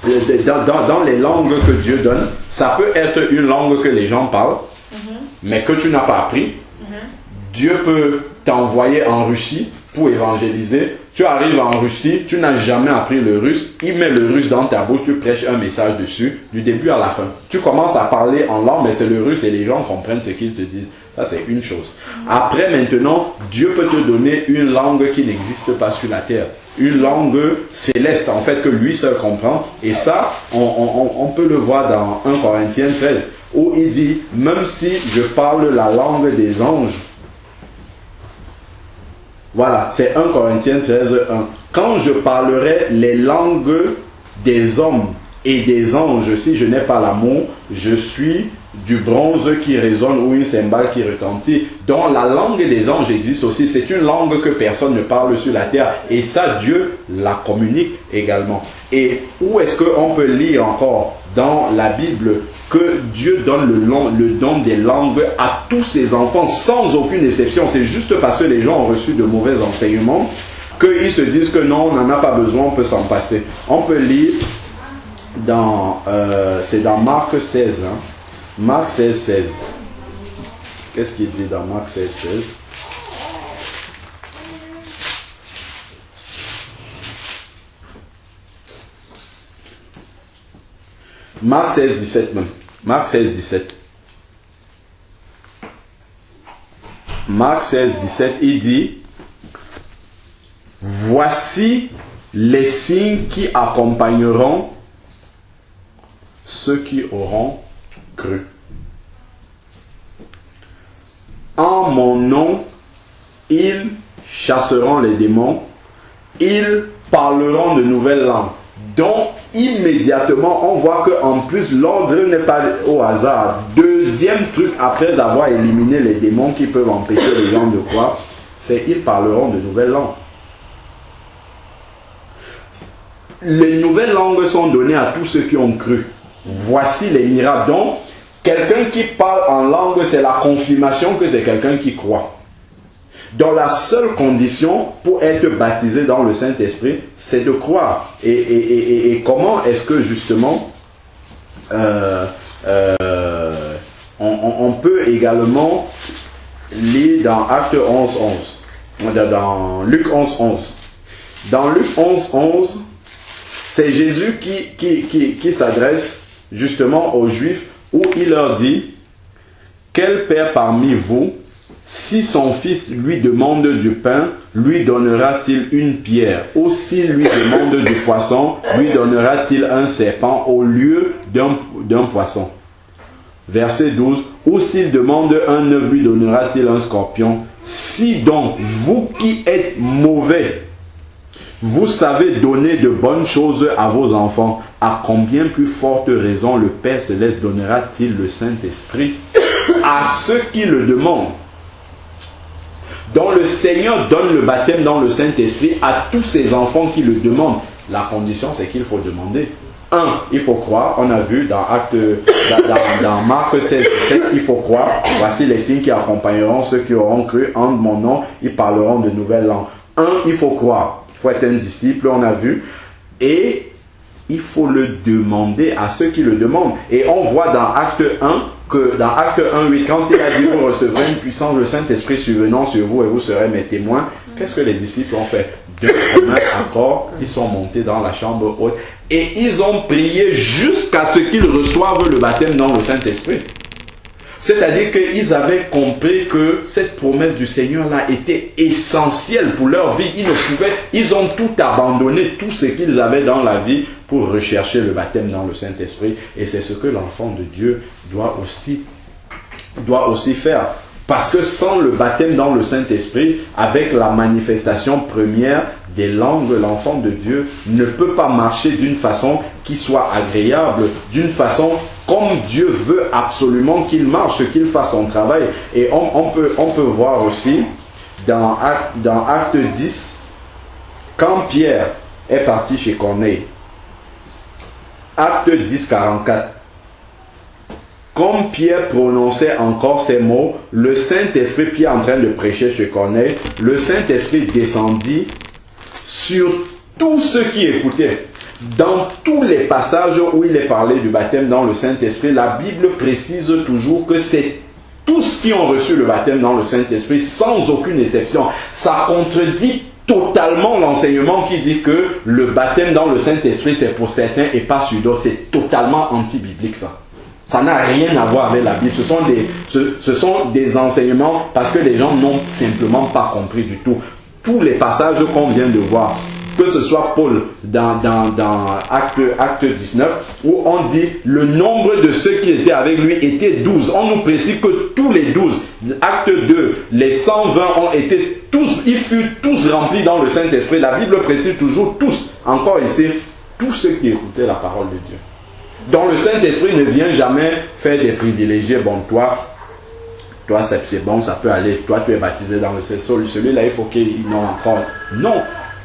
S1: Dans les langues que Dieu donne, ça peut être une langue que les gens parlent, mais que tu n'as pas appris. Dieu peut t'envoyer en Russie pour évangéliser. Tu arrives en Russie, tu n'as jamais appris le russe, il met le russe dans ta bouche, tu prêches un message dessus, du début à la fin. Tu commences à parler en langue, mais c'est le russe et les gens comprennent ce qu'ils te disent. Ça, c'est une chose. Après, maintenant, Dieu peut te donner une langue qui n'existe pas sur la terre. Une langue céleste, en fait, que lui seul comprend. Et ça, on peut le voir dans 1 Corinthiens 13, où il dit, même si je parle la langue des anges, voilà, c'est 1 Corinthiens 13, 1. Quand je parlerai les langues des hommes et des anges, si je n'ai pas l'amour, je suis du bronze qui résonne ou une cymbale qui retentit. Donc la langue des anges existe aussi. C'est une langue que personne ne parle sur la terre. Et ça, Dieu la communique également. Et où est-ce qu'on peut lire encore dans la Bible que Dieu donne le don des langues à tous ses enfants sans aucune exception? C'est juste parce que les gens ont reçu de mauvais enseignements qu'ils se disent que non, on n'en a pas besoin, on peut s'en passer. On peut lire c'est dans Marc 16, hein? Marc 16, 16. Qu'est-ce qu'il dit dans Marc 16, 16? Marc 16, 17 même. Marc 16, 17. Marc 16, 17, il dit: voici les signes qui accompagneront ceux qui auront cru. En mon nom, ils chasseront les démons, ils parleront de nouvelles langues. Donc, immédiatement, on voit qu'en plus, l'ordre n'est pas au hasard. Deuxième truc, après avoir éliminé les démons qui peuvent empêcher les gens de croire, c'est qu'ils parleront de nouvelles langues. Les nouvelles langues sont données à tous ceux qui ont cru. Voici les miracles. Donc, quelqu'un qui parle en langue, c'est la confirmation que c'est quelqu'un qui croit. Donc la seule condition pour être baptisé dans le Saint-Esprit, c'est de croire. Et comment est-ce que justement on peut également lire dans Acte 11.11, dans Luc 11.11. Dans Luc 11.11, c'est Jésus qui s'adresse justement aux Juifs, où il leur dit: quel père parmi vous, si son fils lui demande du pain, lui donnera-t-il une pierre? Ou s'il lui demande du poisson, lui donnera-t-il un serpent au lieu d'un poisson? Verset 12. Ou s'il demande un œuf, lui donnera-t-il un scorpion? Si donc, vous qui êtes mauvais, vous savez donner de bonnes choses à vos enfants, à combien plus forte raison le Père Céleste donnera-t-il le Saint-Esprit à ceux qui le demandent? Donc le Seigneur donne le baptême dans le Saint-Esprit à tous ses enfants qui le demandent. La condition, c'est qu'il faut demander. 1, il faut croire. On a vu dans Marc 16, 17, il faut croire. Voici les signes qui accompagneront ceux qui auront cru en mon nom. Ils parleront de nouvelles langues. 1, il faut croire. Il faut être un disciple, on a vu. Et il faut le demander à ceux qui le demandent. Et on voit dans Acte 1, que dans Acte 1.8, quand il a dit: vous recevrez une puissance, le Saint-Esprit survenant sur vous et vous serez mes témoins, qu'est-ce que les disciples ont fait? De commun accord, ils sont montés dans la chambre haute et ils ont prié jusqu'à ce qu'ils reçoivent le baptême dans le Saint-Esprit. C'est-à-dire qu'ils avaient compris que cette promesse du Seigneur-là était essentielle pour leur vie. Ils ont tout abandonné, tout ce qu'ils avaient dans la vie pour rechercher le baptême dans le Saint-Esprit. Et c'est ce que l'enfant de Dieu doit aussi faire. Parce que sans le baptême dans le Saint-Esprit, avec la manifestation première des langues, l'enfant de Dieu ne peut pas marcher d'une façon qui soit agréable, d'une façon comme Dieu veut absolument qu'il marche, qu'il fasse son travail. Et on peut voir aussi dans Acte 10, quand Pierre est parti chez Corneille. Acte 10, 44. Comme Pierre prononçait encore ces mots, le Saint-Esprit, Pierre en train de prêcher chez Corneille, le Saint-Esprit descendit sur tous ceux qui écoutaient. Dans tous les passages où il est parlé du baptême dans le Saint-Esprit, la Bible précise toujours que c'est tous qui ont reçu le baptême dans le Saint-Esprit, sans aucune exception. Ça contredit totalement l'enseignement qui dit que le baptême dans le Saint-Esprit c'est pour certains et pas sur d'autres. C'est totalement anti-biblique ça. Ça n'a rien à voir avec la Bible. Ce sont des enseignements parce que les gens n'ont simplement pas compris du tout. Tous les passages qu'on vient de voir, que ce soit Paul dans Acte 19, où on dit le nombre de ceux qui étaient avec lui était 12. On nous précise que tous les 12, Acte 2, les 120 ont été tous, ils furent tous remplis dans le Saint-Esprit. La Bible précise toujours tous, encore ici, tous ceux qui écoutaient la parole de Dieu. Donc le Saint-Esprit ne vient jamais faire des privilégiés. Bon, toi c'est bon, ça peut aller. Toi, tu es baptisé dans le Saint-Esprit. Celui-là, il faut qu'il n'en prenne. Non.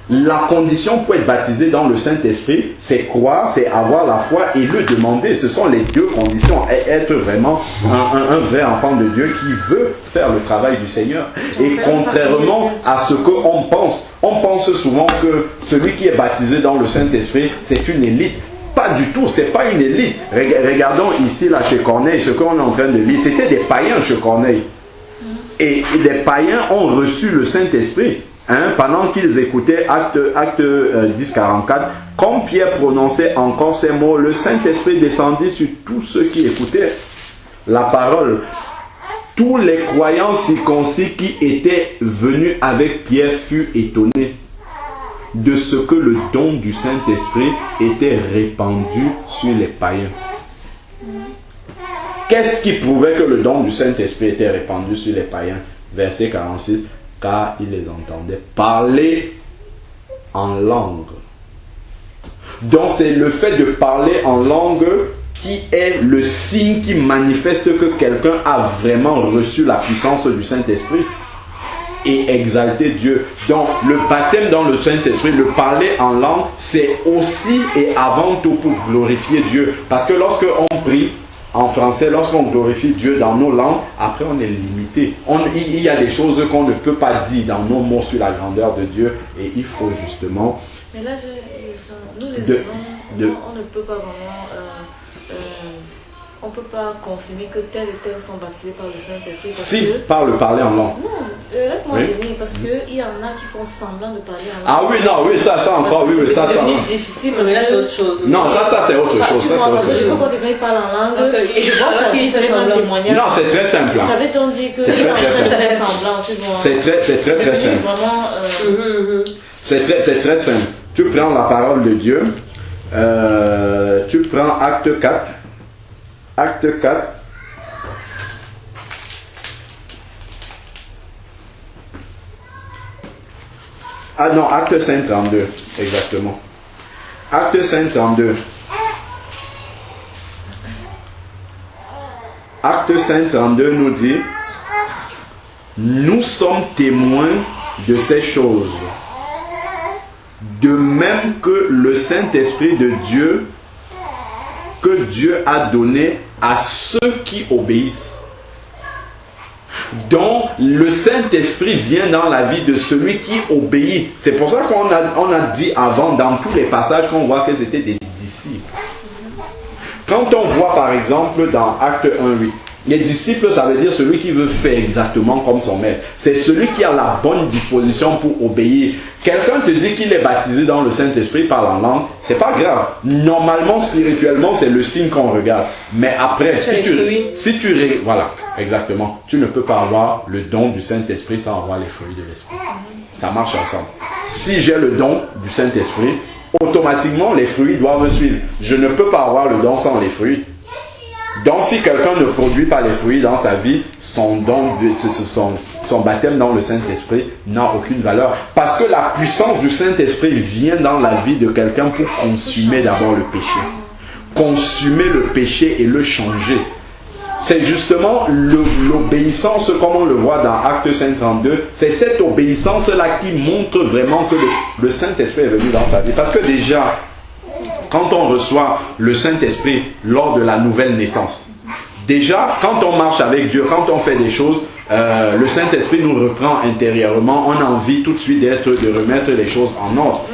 S1: La condition pour être baptisé dans le Saint-Esprit, c'est croire, c'est avoir la foi et le demander. Ce sont les deux conditions. Être vraiment un vrai enfant de Dieu qui veut faire le travail du Seigneur. Et contrairement à ce qu'on pense, on pense souvent que celui qui est baptisé dans le Saint-Esprit, c'est une élite. Pas du tout, c'est pas une élite. Regardons ici, là, chez Corneille, ce qu'on est en train de lire. C'était des païens chez Corneille. Et les païens ont reçu le Saint-Esprit. Pendant qu'ils écoutaient Acte 10, 44, comme Pierre prononçait encore ces mots, le Saint-Esprit descendit sur tous ceux qui écoutaient la parole. Tous les croyants circoncis qui étaient venus avec Pierre furent étonnés de ce que le don du Saint-Esprit était répandu sur les païens. Qu'est-ce qui prouvait que le don du Saint-Esprit était répandu sur les païens? Verset 46, car ils les entendaient parler en langue. Donc c'est le fait de parler en langue qui est le signe qui manifeste que quelqu'un a vraiment reçu la puissance du Saint-Esprit et exalter Dieu. Donc le baptême dans le Saint-Esprit, le parler en langue, c'est aussi et avant tout pour glorifier Dieu. Parce que lorsque on prie en français, lorsqu'on glorifie Dieu dans nos langues, après on est limité. Il y a des choses qu'on ne peut pas dire dans nos mots sur la grandeur de Dieu et il faut justement...
S2: Mais là, nous les hommes, on ne peut pas vraiment... on ne peut pas confirmer que tel et tel sont baptisés par le Saint-Esprit.
S1: Si, par le parler en langue.
S2: Non, laisse-moi venir, parce qu'il y en a qui font semblant de parler en langue.
S1: Ah oui, non, oui, ça encore, oui, ça.
S2: C'est devenu difficile,
S4: Mais là, c'est autre chose.
S1: Non, ça c'est autre chose. Ça, c'est autre
S2: je peux
S1: chose.
S2: voir quelqu'un qui parle en langue, et je vois ça, il serait un témoignage.
S1: Non, c'est très simple.
S2: Ça veut donc dire qu'il est en train de faire semblant, tu vois.
S1: C'est très simple.
S2: Vraiment,
S1: C'est très simple. Tu prends la parole de Dieu, tu prends Acte 4. Acte 4. Ah non, Acte 5, 32, exactement. Acte 5, 32. Acte 5, 32 nous dit: nous sommes témoins de ces choses, de même que le Saint-Esprit de Dieu, que Dieu a donné à ceux qui obéissent. Donc, le Saint-Esprit vient dans la vie de celui qui obéit. C'est pour ça qu'on a dit avant, dans tous les passages, qu'on voit que c'était des disciples. Quand on voit par exemple dans Acte 1:8, les disciples, ça veut dire celui qui veut faire exactement comme son maître. C'est celui qui a la bonne disposition pour obéir. Quelqu'un te dit qu'il est baptisé dans le Saint-Esprit, parle en langue, c'est pas grave. Normalement, spirituellement, c'est le signe qu'on regarde. Mais après, voilà, exactement. Tu ne peux pas avoir le don du Saint-Esprit sans avoir les fruits de l'Esprit. Ça marche ensemble. Si j'ai le don du Saint-Esprit, automatiquement, les fruits doivent suivre. Je ne peux pas avoir le don sans les fruits. Donc si quelqu'un ne produit pas les fruits dans sa vie, son baptême dans le Saint-Esprit n'a aucune valeur. Parce que la puissance du Saint-Esprit vient dans la vie de quelqu'un pour consumer d'abord le péché. Consumer le péché et le changer. C'est justement l'obéissance, comme on le voit dans Acte 5:32, c'est cette obéissance-là qui montre vraiment que le Saint-Esprit est venu dans sa vie. Parce que déjà, quand on reçoit le Saint-Esprit lors de la nouvelle naissance, déjà, quand on marche avec Dieu, quand on fait des choses, le Saint-Esprit nous reprend intérieurement. On a envie tout de suite de remettre les choses en ordre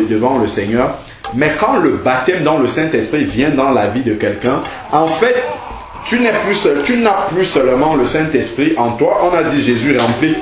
S1: devant le Seigneur. Mais quand le baptême dans le Saint-Esprit vient dans la vie de quelqu'un, en fait, tu n'as plus seulement le Saint-Esprit en toi. On a dit Jésus rempli.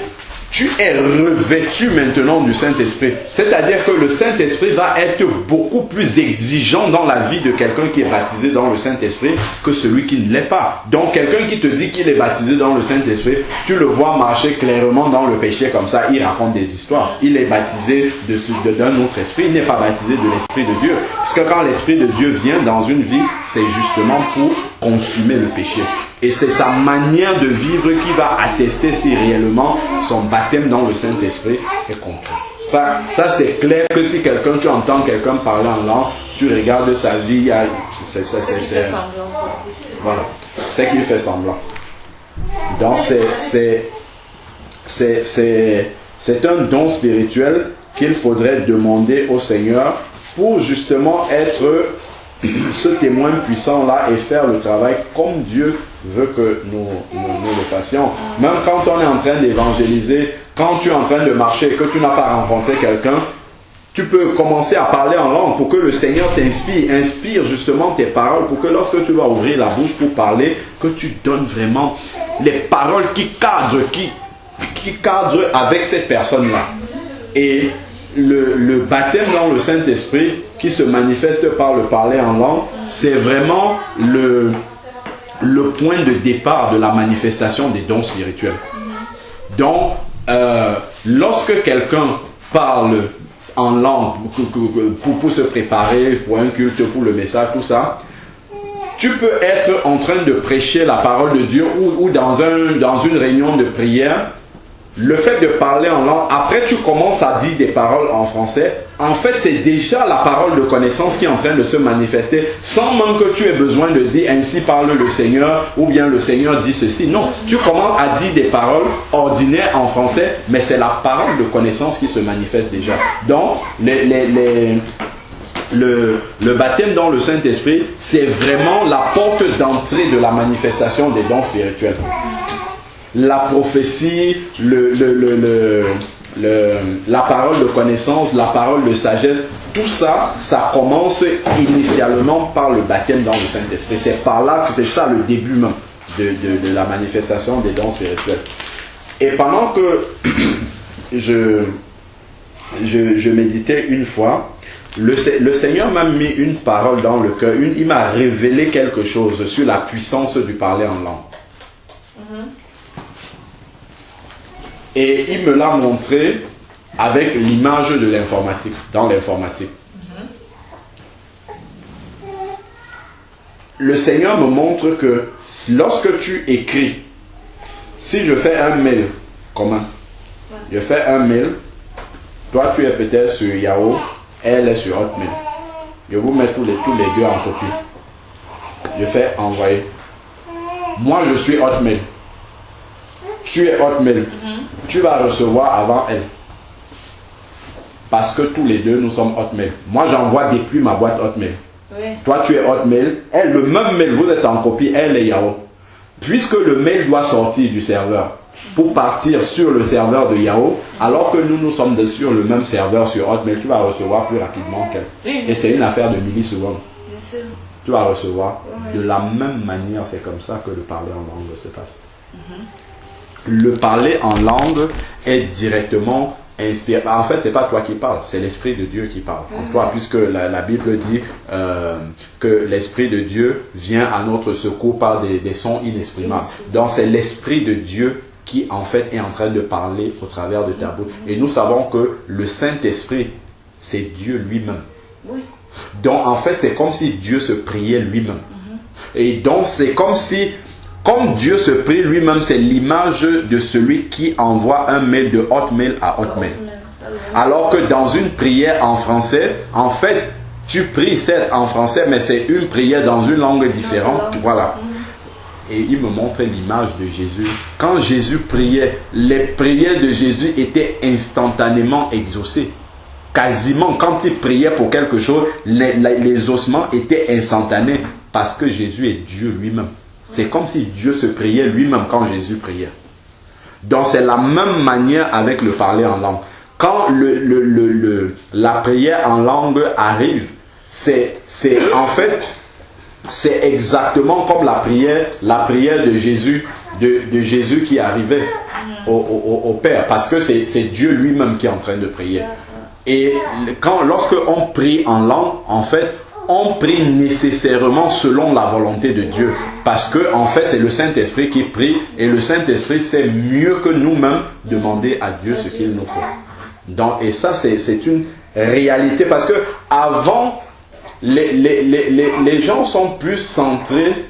S1: Tu es revêtu maintenant du Saint-Esprit. C'est-à-dire que le Saint-Esprit va être beaucoup plus exigeant dans la vie de quelqu'un qui est baptisé dans le Saint-Esprit que celui qui ne l'est pas. Donc quelqu'un qui te dit qu'il est baptisé dans le Saint-Esprit, tu le vois marcher clairement dans le péché comme ça, il raconte des histoires. Il est baptisé d'un autre esprit, il n'est pas baptisé de l'Esprit de Dieu. Parce que quand l'Esprit de Dieu vient dans une vie, c'est justement pour consumer le péché. Et c'est sa manière de vivre qui va attester si réellement son baptême dans le Saint-Esprit est concret. Ça c'est clair que si tu entends quelqu'un parler en langue, tu regardes sa vie, voilà, c'est qu'il fait semblant. Donc c'est un don spirituel qu'il faudrait demander au Seigneur pour justement être ce témoin puissant-là et faire le travail comme Dieu veut que nous le fassions. Même quand on est en train d'évangéliser, quand tu es en train de marcher et que tu n'as pas rencontré quelqu'un, tu peux commencer à parler en langue pour que le Seigneur inspire justement tes paroles, pour que lorsque tu vas ouvrir la bouche pour parler, que tu donnes vraiment les paroles qui cadrent avec cette personne-là. Et le baptême dans le Saint-Esprit qui se manifeste par le parler en langue, c'est vraiment le point de départ de la manifestation des dons spirituels. Donc, lorsque quelqu'un parle en langue pour se préparer pour un culte, pour le message, tout ça, tu peux être en train de prêcher la parole de Dieu ou dans une réunion de prière. Le fait de parler en langue, après tu commences à dire des paroles en français, en fait c'est déjà la parole de connaissance qui est en train de se manifester sans même que tu aies besoin de dire ainsi parle le Seigneur ou bien le Seigneur dit ceci. Non, tu commences à dire des paroles ordinaires en français, mais c'est la parole de connaissance qui se manifeste déjà. Donc le baptême dans le Saint-Esprit, c'est vraiment la porte d'entrée de la manifestation des dons spirituels. La prophétie, la parole de connaissance, la parole de sagesse, tout ça, ça commence initialement par le baptême dans le Saint-Esprit. C'est par là que c'est ça le début même de la manifestation des dons spirituels. Et pendant que je méditais une fois, le Seigneur m'a mis une parole dans le cœur, il m'a révélé quelque chose sur la puissance du parler en langue. Et il me l'a montré avec l'image de l'informatique, dans l'informatique. Le Seigneur me montre que lorsque tu écris, si je fais un mail commun, je fais un mail, toi tu es peut-être sur Yahoo, elle est sur Hotmail. Je vous mets tous les deux en copie. Je fais envoyer. Moi je suis Hotmail. Tu es Hotmail. Tu vas recevoir avant elle. Parce que tous les deux, nous sommes Hotmail. Moi, j'envoie depuis ma boîte Hotmail. Oui. Toi, tu es Hotmail. Elle, le même mail, vous êtes en copie, elle est Yahoo. Puisque le mail doit sortir du serveur pour partir sur le serveur de Yahoo, alors que nous sommes sur le même serveur sur Hotmail, tu vas recevoir plus rapidement qu'elle. Oui. Et c'est une affaire de millisecondes. Bien sûr. Tu vas recevoir. Oui. De la même manière, c'est comme ça que le parler en langue se passe. Le parler en langue est directement inspiré. En fait, c'est pas toi qui parles, c'est l'Esprit de Dieu qui parle en toi, puisque la Bible dit que l'Esprit de Dieu vient à notre secours par des sons inexprimables. Donc, c'est l'Esprit de Dieu qui, en fait, est en train de parler au travers de ta bouche. Et nous savons que le Saint-Esprit, c'est Dieu lui-même. Oui. Donc, en fait, c'est comme si Dieu se priait lui-même. Et donc, c'est comme si... Comme Dieu se prie lui-même, c'est l'image de celui qui envoie un mail de Hotmail à Hotmail. Alors que dans une prière en français, en fait, tu pries certes en français, mais c'est une prière dans une langue différente. Voilà. Et il me montrait l'image de Jésus. Quand Jésus priait, les prières de Jésus étaient instantanément exaucées. Quasiment, quand il priait pour quelque chose, les ossements étaient instantanés parce que Jésus est Dieu lui-même. C'est comme si Dieu se priait lui-même quand Jésus priait. Donc c'est la même manière avec le parler en langue. Quand la prière en langue arrive, c'est exactement comme la prière de Jésus, de Jésus qui arrivait au Père, parce que c'est Dieu lui-même qui est en train de prier. Et lorsque on prie en langue, en fait, on prie nécessairement selon la volonté de Dieu. Parce que, en fait, c'est le Saint-Esprit qui prie. Et le Saint-Esprit sait mieux que nous-mêmes demander à Dieu ce qu'il nous faut. Donc, et ça, c'est une réalité. Parce que, avant, les gens sont plus centrés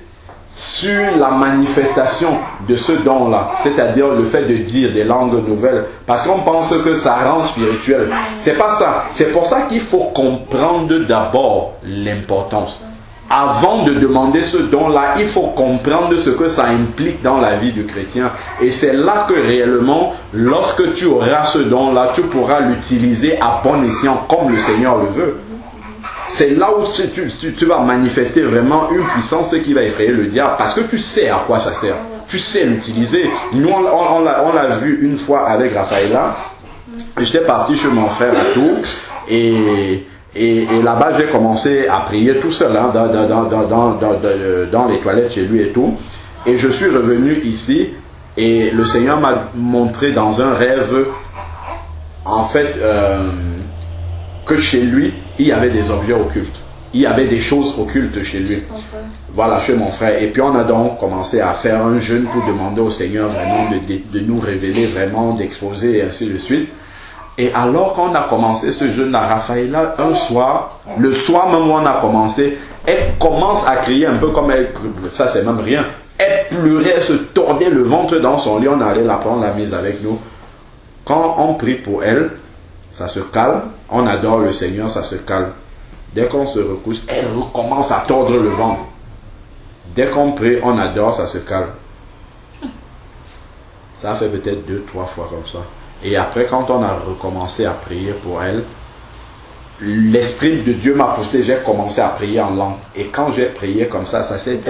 S1: sur la manifestation de ce don-là, c'est-à-dire le fait de dire des langues nouvelles, parce qu'on pense que ça rend spirituel. C'est pas ça. C'est pour ça qu'il faut comprendre d'abord l'importance. Avant de demander ce don-là, il faut comprendre ce que ça implique dans la vie du chrétien. Et c'est là que réellement, lorsque tu auras ce don-là, tu pourras l'utiliser à bon escient, comme le Seigneur le veut. C'est là où tu vas manifester vraiment une puissance qui va effrayer le diable. Parce que tu sais à quoi ça sert. Tu sais l'utiliser. Nous, on l'a vu une fois avec Raphaëla. J'étais parti chez mon frère à Tours. Et là-bas, j'ai commencé à prier tout seul, hein, dans les toilettes chez lui et tout. Et je suis revenu ici. Et le Seigneur m'a montré dans un rêve, en fait, que chez lui, il y avait des objets occultes. Il y avait des choses occultes chez lui. Voilà, chez mon frère. Et puis on a donc commencé à faire un jeûne pour demander au Seigneur vraiment de nous révéler, vraiment d'exposer et ainsi de suite. Et alors qu'on a commencé ce jeûne à Raphaëla, un soir, le soir même où on a commencé, Elle commence à crier un peu comme elle, ça c'est même rien. Elle pleurait, elle se tordait le ventre dans son lit. On allait la prendre, la mise avec nous. Quand on prie pour elle, ça se calme. On adore le Seigneur, ça se calme. Dès qu'on se recouche, elle recommence à tordre le ventre. Dès qu'on prie, on adore, ça se calme. Ça fait peut-être 2-3 fois comme ça. Et après, quand on a recommencé à prier pour elle, l'Esprit de Dieu m'a poussé, j'ai commencé à prier en langue. Et quand j'ai prié comme ça s'est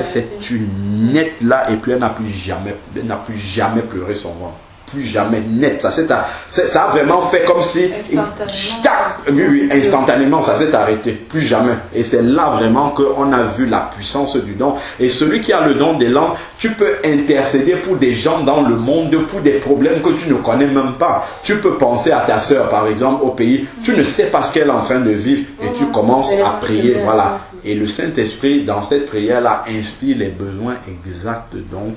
S1: une nette là, et puis elle n'a plus jamais pleuré son ventre. Plus jamais net. Ça a vraiment fait comme si... Oui, instantanément, ça s'est arrêté. Plus jamais. Et c'est là vraiment qu'on a vu la puissance du don. Et celui qui a le don des langues, tu peux intercéder pour des gens dans le monde, pour des problèmes que tu ne connais même pas. Tu peux penser à ta sœur, par exemple, au pays. Tu ne sais pas ce qu'elle est en train de vivre et tu commences à prier. Voilà. Et le Saint-Esprit, dans cette prière-là, inspire les besoins exacts. Donc,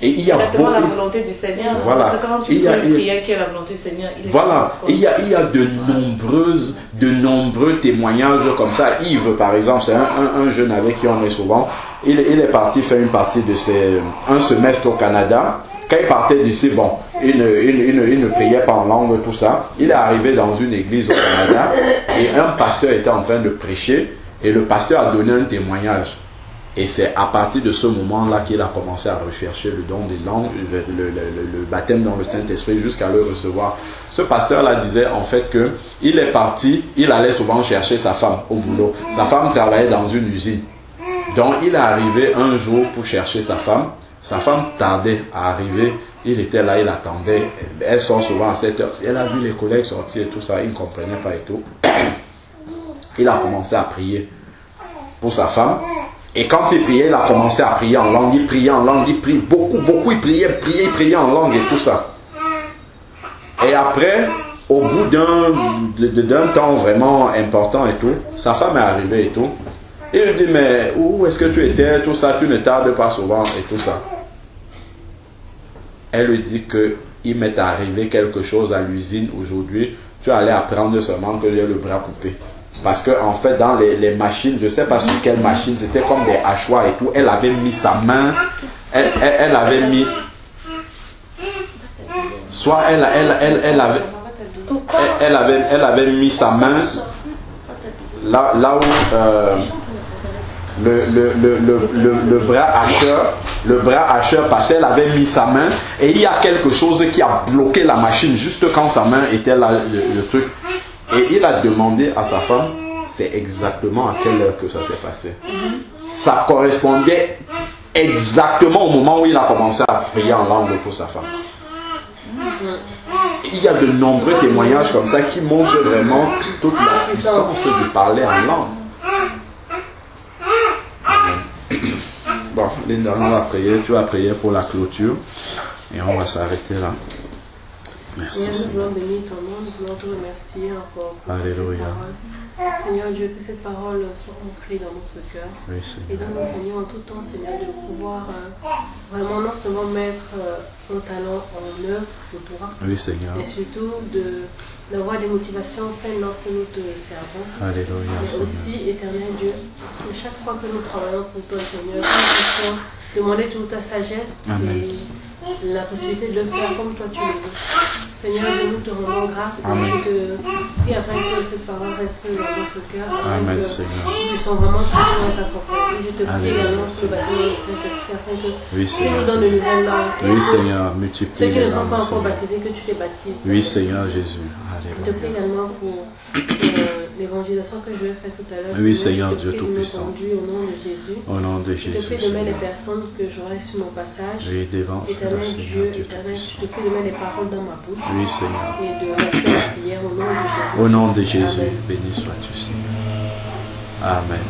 S1: et il y a
S2: exactement la volonté du Seigneur.
S1: Voilà.
S2: Parce que quand tu pries une prière qui est la volonté du Seigneur,
S1: voilà. Il y a de nombreux témoignages comme ça. Yves, par exemple, c'est un jeune avec qui on est souvent. Il est parti faire une partie de un semestre au Canada. Quand il partait d'ici, bon, il ne priait pas en langue, tout ça. Il est arrivé dans une église au Canada et un pasteur était en train de prêcher et le pasteur a donné un témoignage. Et c'est à partir de ce moment-là qu'il a commencé à rechercher le don des langues, le baptême dans le Saint-Esprit jusqu'à le recevoir. Ce pasteur-là disait en fait que il est parti, il allait souvent chercher sa femme au boulot. Sa femme travaillait dans une usine. Donc il est arrivé un jour pour chercher sa femme. Sa femme tardait à arriver. Il était là, il attendait. Elle sort souvent à 7 heures. Elle a vu les collègues sortir et tout ça. Il ne comprenait pas et tout. Il a commencé à prier pour sa femme. Et quand il priait, il a commencé à prier en langue. Il priait en langue, il priait beaucoup. Il priait en langue et tout ça. Et après, au bout d'un temps vraiment important et tout, sa femme est arrivée et tout. Il lui dit, mais où est-ce que tu étais, tout ça, tu ne tardes pas souvent et tout ça. Elle lui dit qu'il m'est arrivé quelque chose à l'usine aujourd'hui. Tu allais apprendre seulement que j'ai le bras coupé. Parce que en fait dans les machines, je ne sais pas sur quelle machine, c'était comme des hachoirs et tout. Elle avait mis sa main, elle avait mis, soit elle avait mis sa main là où le bras hacheur passait, elle avait mis sa main et il y a quelque chose qui a bloqué la machine juste quand sa main était là, le truc. Et il a demandé à sa femme, c'est exactement à quelle heure que ça s'est passé. Ça correspondait exactement au moment où il a commencé à prier en langue pour sa femme. Il y a de nombreux témoignages comme ça qui montrent vraiment toute la puissance de parler en langue. Bon, Linda, on va prier. Tu vas prier pour la clôture et on va s'arrêter là. Merci.
S4: Seigneur, nous voulons bénir ton nom, nous voulons te remercier encore pour
S1: Alléluia.
S4: cette parole. Seigneur Dieu, que cette parole soit ancrée dans notre cœur.
S1: Oui,
S4: Et
S1: Seigneur.
S4: donne-nous, Seigneur, en tout temps, Seigneur, de pouvoir vraiment non seulement mettre nos talents en œuvre pour toi,
S1: Oui, Seigneur.
S4: mais surtout d'avoir des motivations saines lorsque nous te servons.
S1: Alléluia,
S4: Mais
S1: Seigneur.
S4: aussi, éternel Dieu, que chaque fois que nous travaillons pour toi, Seigneur, nous puissions demander toute ta sagesse
S1: Amen.
S4: et la possibilité de le faire comme toi tu le veux. Seigneur, nous te rendons grâce et afin que cette parole reste dans notre cœur,
S1: Amen,
S4: que
S1: Seigneur.
S4: nous puissions vraiment toujours être à ton service. Je te prie
S1: Alléluia,
S4: également pour le
S1: Seigneur.
S4: baptême du Saint-Esprit afin que
S1: Oui,
S4: tu
S1: Seigneur.
S4: nous donnes de nouvelles langues.
S1: Oui,
S4: Que
S1: Seigneur,
S4: ceux
S1: multiplie
S4: qui ne
S1: les
S4: sont pas
S1: langues,
S4: encore
S1: Seigneur.
S4: baptisés, que tu les baptises.
S1: Oui, Seigneur Jésus.
S4: Je te prie
S1: Alléluia.
S4: également pour l'évangélisation que je vais faire tout à l'heure.
S1: Oui, Seigneur
S4: je te
S1: Dieu
S4: prie de nous
S1: Tout-Puissant.
S4: conduire au nom de Jésus.
S1: Au nom de
S4: Je te
S1: Jésus,
S4: prie de mettre les
S1: Seigneur.
S4: personnes que j'aurai sur mon passage.
S1: Oui, devant cela,
S4: Éternel
S1: Seigneur
S4: Dieu,
S1: Dieu
S4: éternel, je
S1: Tout-Puissant.
S4: te prie de mettre les paroles dans ma bouche
S1: Oui, Seigneur.
S4: et de rester en prière au nom de Jésus.
S1: Au nom de Jésus,
S4: Amen.
S1: béni sois-tu, Seigneur. Amen.